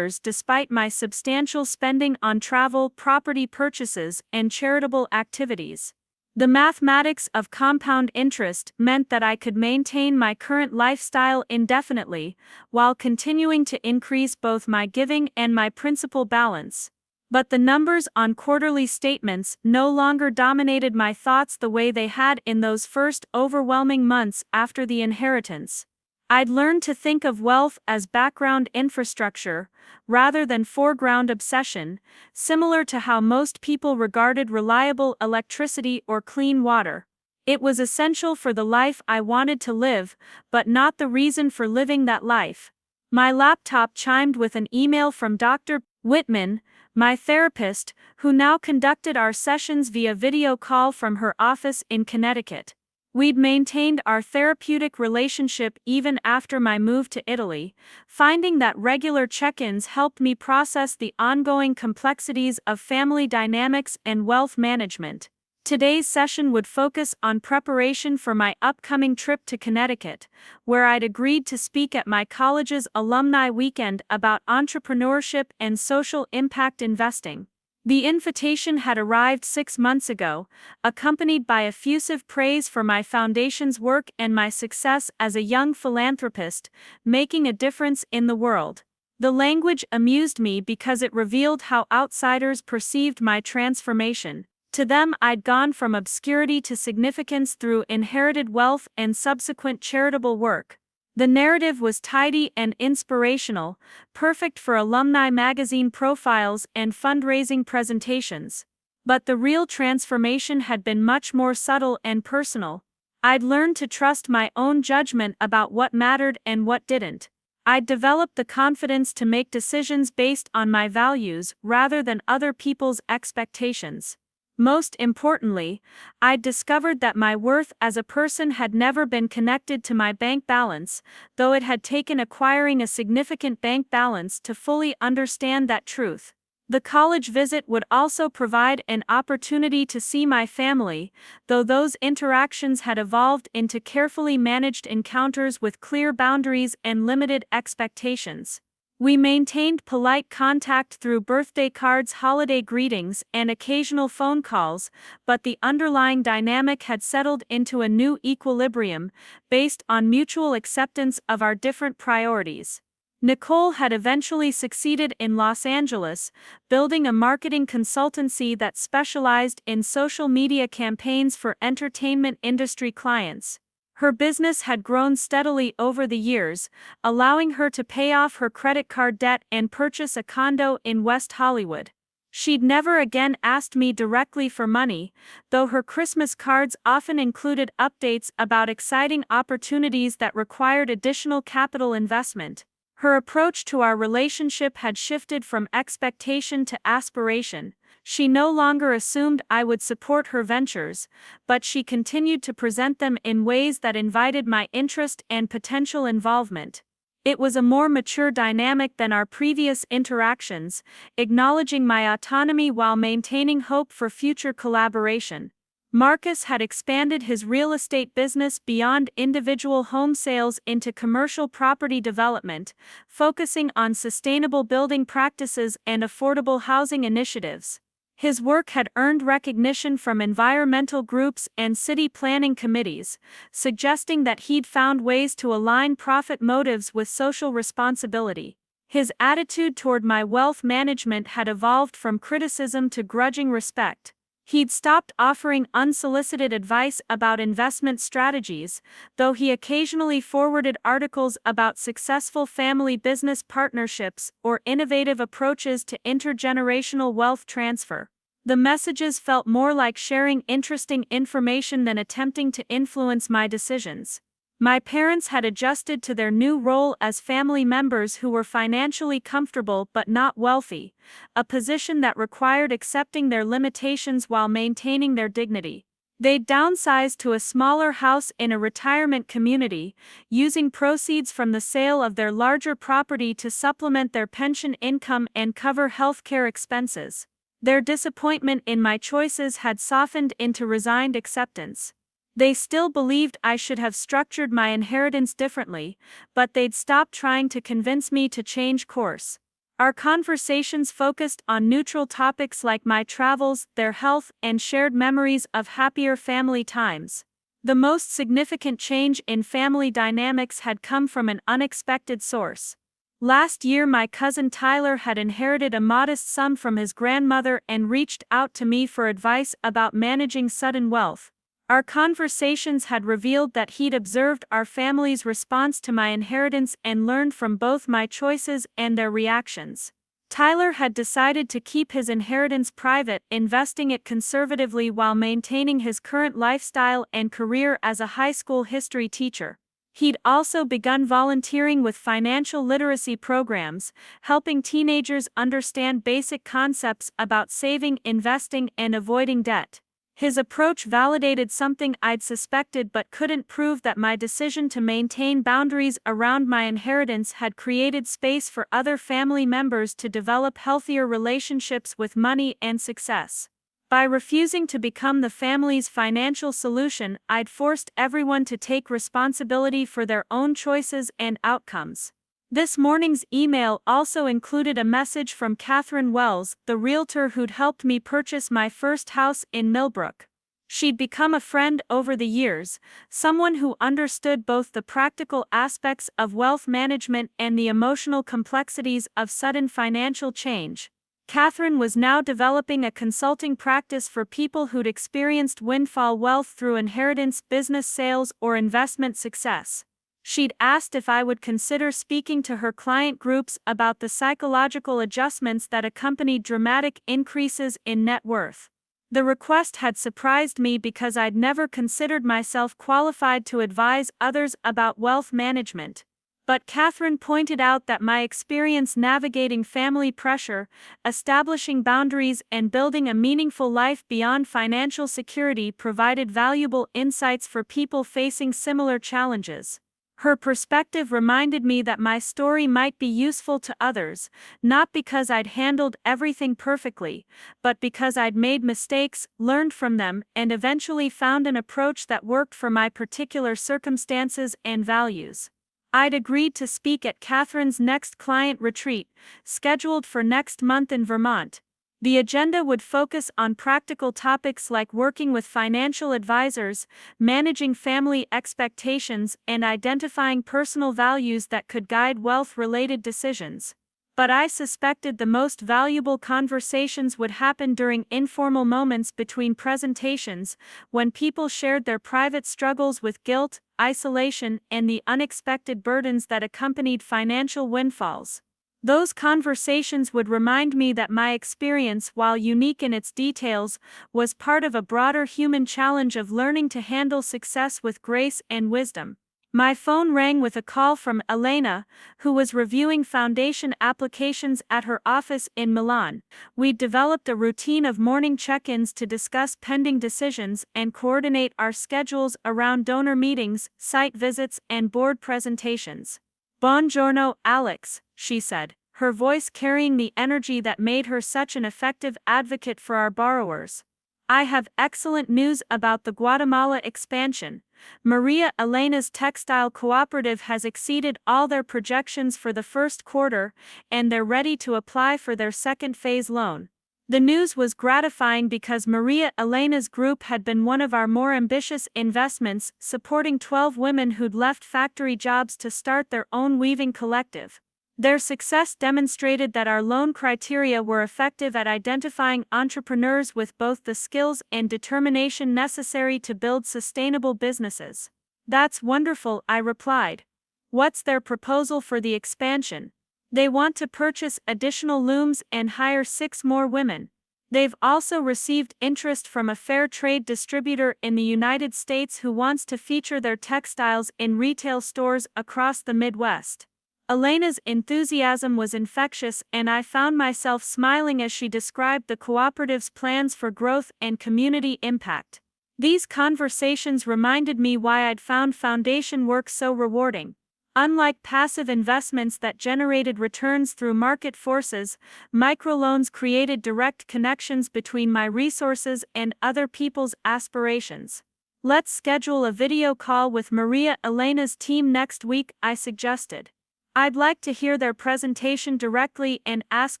despite my substantial spending on travel, property purchases, and charitable activities. The mathematics of compound interest meant that I could maintain my current lifestyle indefinitely, while continuing to increase both my giving and my principal balance. But the numbers on quarterly statements no longer dominated my thoughts the way they had in those first overwhelming months after the inheritance. I'd learned to think of wealth as background infrastructure, rather than foreground obsession, similar to how most people regarded reliable electricity or clean water. It was essential for the life I wanted to live, but not the reason for living that life. My laptop chimed with an email from Dr. Whitman, my therapist, who now conducted our sessions via video call from her office in Connecticut. We'd maintained our therapeutic relationship even after my move to Italy, finding that regular check-ins helped me process the ongoing complexities of family dynamics and wealth management. Today's session would focus on preparation for my upcoming trip to Connecticut, where I'd agreed to speak at my college's alumni weekend about entrepreneurship and social impact investing. The invitation had arrived 6 months ago, accompanied by effusive praise for my foundation's work and my success as a young philanthropist, making a difference in the world. The language amused me because it revealed how outsiders perceived my transformation. To them, I'd gone from obscurity to significance through inherited wealth and subsequent charitable work. The narrative was tidy and inspirational, perfect for alumni magazine profiles and fundraising presentations. But the real transformation had been much more subtle and personal. I'd learned to trust my own judgment about what mattered and what didn't. I'd developed the confidence to make decisions based on my values rather than other people's expectations. Most importantly, I'd discovered that my worth as a person had never been connected to my bank balance, though it had taken acquiring a significant bank balance to fully understand that truth. The college visit would also provide an opportunity to see my family, though those interactions had evolved into carefully managed encounters with clear boundaries and limited expectations. We maintained polite contact through birthday cards, holiday greetings, and occasional phone calls, but the underlying dynamic had settled into a new equilibrium, based on mutual acceptance of our different priorities. Nicole had eventually succeeded in Los Angeles, building a marketing consultancy that specialized in social media campaigns for entertainment industry clients. Her business had grown steadily over the years, allowing her to pay off her credit card debt and purchase a condo in West Hollywood. She'd never again asked me directly for money, though her Christmas cards often included updates about exciting opportunities that required additional capital investment. Her approach to our relationship had shifted from expectation to aspiration. She no longer assumed I would support her ventures, but she continued to present them in ways that invited my interest and potential involvement. It was a more mature dynamic than our previous interactions, acknowledging my autonomy while maintaining hope for future collaboration. Marcus had expanded his real estate business beyond individual home sales into commercial property development, focusing on sustainable building practices and affordable housing initiatives. His work had earned recognition from environmental groups and city planning committees, suggesting that he'd found ways to align profit motives with social responsibility. His attitude toward my wealth management had evolved from criticism to grudging respect. He'd stopped offering unsolicited advice about investment strategies, though he occasionally forwarded articles about successful family business partnerships or innovative approaches to intergenerational wealth transfer. The messages felt more like sharing interesting information than attempting to influence my decisions. My parents had adjusted to their new role as family members who were financially comfortable but not wealthy, a position that required accepting their limitations while maintaining their dignity. They'd downsized to a smaller house in a retirement community, using proceeds from the sale of their larger property to supplement their pension income and cover healthcare expenses. Their disappointment in my choices had softened into resigned acceptance. They still believed I should have structured my inheritance differently, but they'd stopped trying to convince me to change course. Our conversations focused on neutral topics like my travels, their health, and shared memories of happier family times. The most significant change in family dynamics had come from an unexpected source. Last year, my cousin Tyler had inherited a modest sum from his grandmother and reached out to me for advice about managing sudden wealth. Our conversations had revealed that he'd observed our family's response to my inheritance and learned from both my choices and their reactions. Tyler had decided to keep his inheritance private, investing it conservatively while maintaining his current lifestyle and career as a high school history teacher. He'd also begun volunteering with financial literacy programs, helping teenagers understand basic concepts about saving, investing, and avoiding debt. His approach validated something I'd suspected but couldn't prove, that my decision to maintain boundaries around my inheritance had created space for other family members to develop healthier relationships with money and success. By refusing to become the family's financial solution, I'd forced everyone to take responsibility for their own choices and outcomes. This morning's email also included a message from Catherine Wells, the realtor who'd helped me purchase my first house in Millbrook. She'd become a friend over the years, someone who understood both the practical aspects of wealth management and the emotional complexities of sudden financial change. Catherine was now developing a consulting practice for people who'd experienced windfall wealth through inheritance, business sales, or investment success. She'd asked if I would consider speaking to her client groups about the psychological adjustments that accompanied dramatic increases in net worth. The request had surprised me because I'd never considered myself qualified to advise others about wealth management. But Catherine pointed out that my experience navigating family pressure, establishing boundaries, and building a meaningful life beyond financial security provided valuable insights for people facing similar challenges. Her perspective reminded me that my story might be useful to others, not because I'd handled everything perfectly, but because I'd made mistakes, learned from them, and eventually found an approach that worked for my particular circumstances and values. I'd agreed to speak at Catherine's next client retreat, scheduled for next month in Vermont. The agenda would focus on practical topics like working with financial advisors, managing family expectations, and identifying personal values that could guide wealth-related decisions. But I suspected the most valuable conversations would happen during informal moments between presentations, when people shared their private struggles with guilt, isolation, and the unexpected burdens that accompanied financial windfalls. Those conversations would remind me that my experience, while unique in its details, was part of a broader human challenge of learning to handle success with grace and wisdom. My phone rang with a call from Elena, who was reviewing foundation applications at her office in Milan. We'd developed a routine of morning check-ins to discuss pending decisions and coordinate our schedules around donor meetings, site visits, and board presentations. Buongiorno, Alex, she said, her voice carrying the energy that made her such an effective advocate for our borrowers. I have excellent news about the Guatemala expansion. Maria Elena's textile cooperative has exceeded all their projections for the first quarter, and they're ready to apply for their second phase loan. The news was gratifying because Maria Elena's group had been one of our more ambitious investments, supporting 12 women who'd left factory jobs to start their own weaving collective. Their success demonstrated that our loan criteria were effective at identifying entrepreneurs with both the skills and determination necessary to build sustainable businesses. That's wonderful, I replied. What's their proposal for the expansion? They want to purchase additional looms and hire 6 more women. They've also received interest from a fair trade distributor in the United States who wants to feature their textiles in retail stores across the Midwest. Elena's enthusiasm was infectious, and I found myself smiling as she described the cooperative's plans for growth and community impact. These conversations reminded me why I'd found foundation work so rewarding. Unlike passive investments that generated returns through market forces, microloans created direct connections between my resources and other people's aspirations. Let's schedule a video call with Maria Elena's team next week, I suggested. I'd like to hear their presentation directly and ask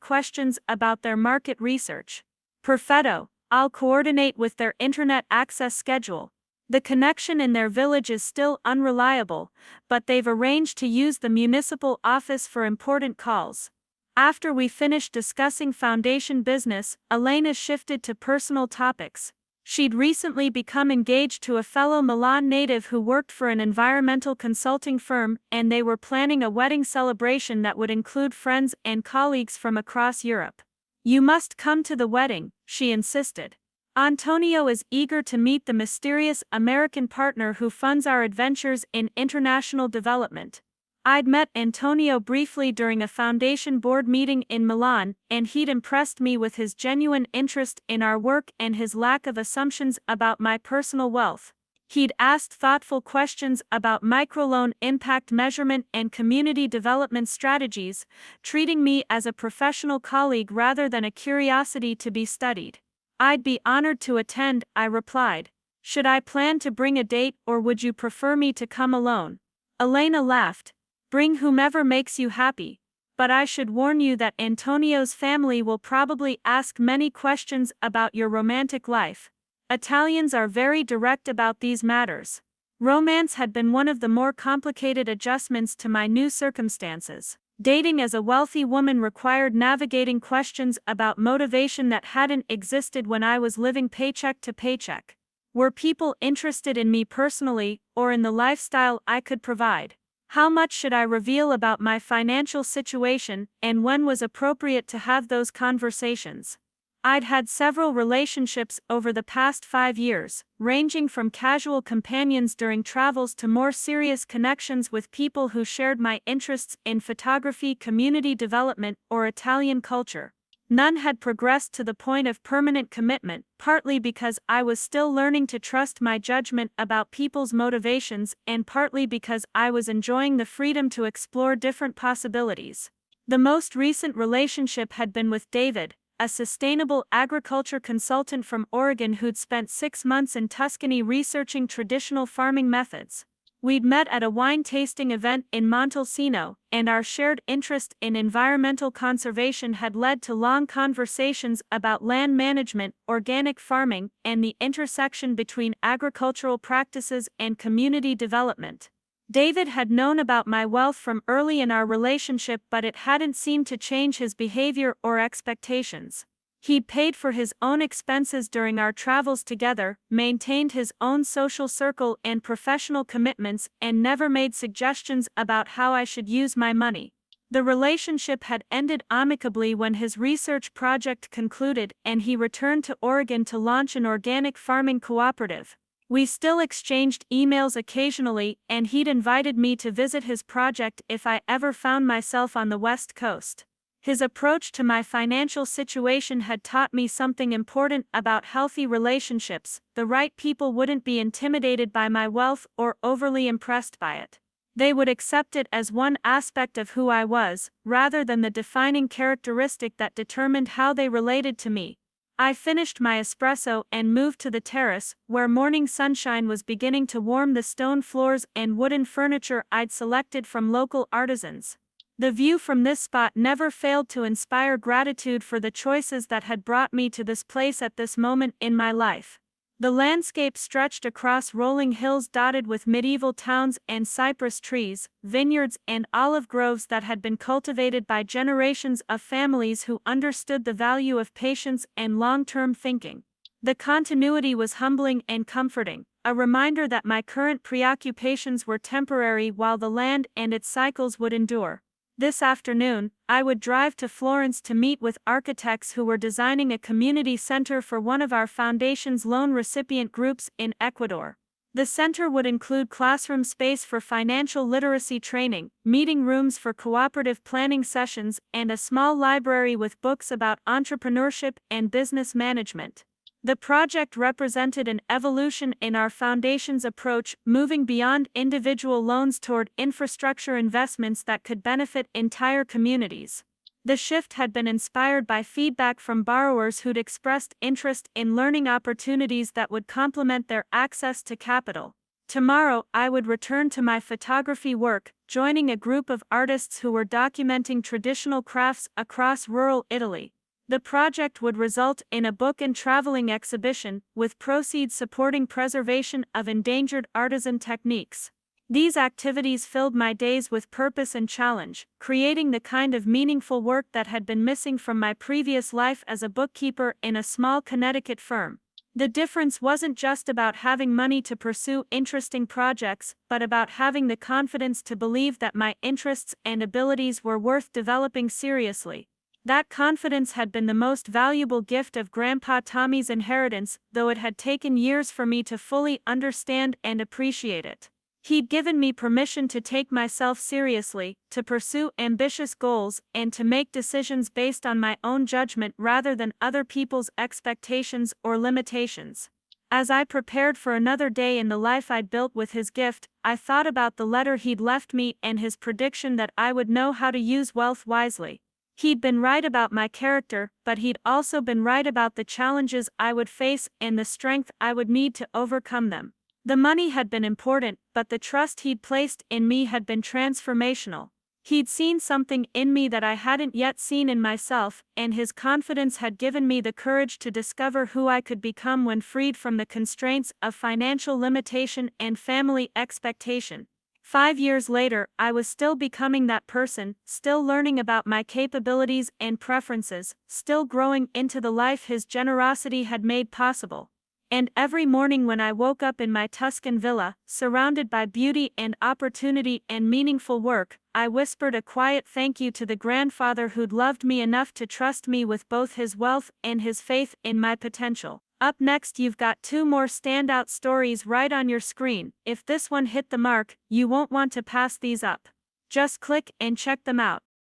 questions about their market research. Perfetto, I'll coordinate with their internet access schedule. The connection in their village is still unreliable, but they've arranged to use the municipal office for important calls. After we finished discussing foundation business, Elena shifted to personal topics. She'd recently become engaged to a fellow Milan native who worked for an environmental consulting firm, and they were planning a wedding celebration that would include friends and colleagues from across Europe. You must come to the wedding, she insisted. Antonio is eager to meet the mysterious American partner who funds our adventures in international development. I'd met Antonio briefly during a foundation board meeting in Milan, and he'd impressed me with his genuine interest in our work and his lack of assumptions about my personal wealth. He'd asked thoughtful questions about microloan impact measurement and community development strategies, treating me as a professional colleague rather than a curiosity to be studied. I'd be honored to attend, I replied. Should I plan to bring a date, or would you prefer me to come alone? Elena laughed. Bring whomever makes you happy. But I should warn you that Antonio's family will probably ask many questions about your romantic life. Italians are very direct about these matters. Romance had been one of the more complicated adjustments to my new circumstances. Dating as a wealthy woman required navigating questions about motivation that hadn't existed when I was living paycheck to paycheck. Were people interested in me personally, or in the lifestyle I could provide? How much should I reveal about my financial situation, and when was appropriate to have those conversations? I'd had several relationships over the past 5 years, ranging from casual companions during travels to more serious connections with people who shared my interests in photography, community development, or Italian culture. None had progressed to the point of permanent commitment, partly because I was still learning to trust my judgment about people's motivations, and partly because I was enjoying the freedom to explore different possibilities. The most recent relationship had been with David, a sustainable agriculture consultant from Oregon who'd spent 6 months in Tuscany researching traditional farming methods. We'd met at a wine tasting event in Montalcino, and our shared interest in environmental conservation had led to long conversations about land management, organic farming, and the intersection between agricultural practices and community development. David had known about my wealth from early in our relationship, but it hadn't seemed to change his behavior or expectations. He'd paid for his own expenses during our travels together, maintained his own social circle and professional commitments, and never made suggestions about how I should use my money. The relationship had ended amicably when his research project concluded, and he returned to Oregon to launch an organic farming cooperative. We still exchanged emails occasionally, and he'd invited me to visit his project if I ever found myself on the West Coast. His approach to my financial situation had taught me something important about healthy relationships. The right people wouldn't be intimidated by my wealth or overly impressed by it. They would accept it as one aspect of who I was, rather than the defining characteristic that determined how they related to me. I finished my espresso and moved to the terrace, where morning sunshine was beginning to warm the stone floors and wooden furniture I'd selected from local artisans. The view from this spot never failed to inspire gratitude for the choices that had brought me to this place at this moment in my life. The landscape stretched across rolling hills dotted with medieval towns and cypress trees, vineyards and olive groves that had been cultivated by generations of families who understood the value of patience and long-term thinking. The continuity was humbling and comforting, a reminder that my current preoccupations were temporary while the land and its cycles would endure. This afternoon, I would drive to Florence to meet with architects who were designing a community center for one of our foundation's loan recipient groups in Ecuador. The center would include classroom space for financial literacy training, meeting rooms for cooperative planning sessions, and a small library with books about entrepreneurship and business management. The project represented an evolution in our foundation's approach, moving beyond individual loans toward infrastructure investments that could benefit entire communities. The shift had been inspired by feedback from borrowers who'd expressed interest in learning opportunities that would complement their access to capital. Tomorrow, I would return to my photography work, joining a group of artists who were documenting traditional crafts across rural Italy. The project would result in a book and traveling exhibition, with proceeds supporting preservation of endangered artisan techniques. These activities filled my days with purpose and challenge, creating the kind of meaningful work that had been missing from my previous life as a bookkeeper in a small Connecticut firm. The difference wasn't just about having money to pursue interesting projects, but about having the confidence to believe that my interests and abilities were worth developing seriously. That confidence had been the most valuable gift of Grandpa Tommy's inheritance, though it had taken years for me to fully understand and appreciate it. He'd given me permission to take myself seriously, to pursue ambitious goals, and to make decisions based on my own judgment rather than other people's expectations or limitations. As I prepared for another day in the life I'd built with his gift, I thought about the letter he'd left me and his prediction that I would know how to use wealth wisely. He'd been right about my character, but he'd also been right about the challenges I would face and the strength I would need to overcome them. The money had been important, but the trust he'd placed in me had been transformational. He'd seen something in me that I hadn't yet seen in myself, and his confidence had given me the courage to discover who I could become when freed from the constraints of financial limitation and family expectation. 5 years later, I was still becoming that person, still learning about my capabilities and preferences, still growing into the life his generosity had made possible. And every morning when I woke up in my Tuscan villa, surrounded by beauty and opportunity and meaningful work, I whispered a quiet thank you to the grandfather who'd loved me enough to trust me with both his wealth and his faith in my potential. Up next, you've got 2 more standout stories right on your screen. If this one hit the mark, you won't want to pass these up. Just click and check them out.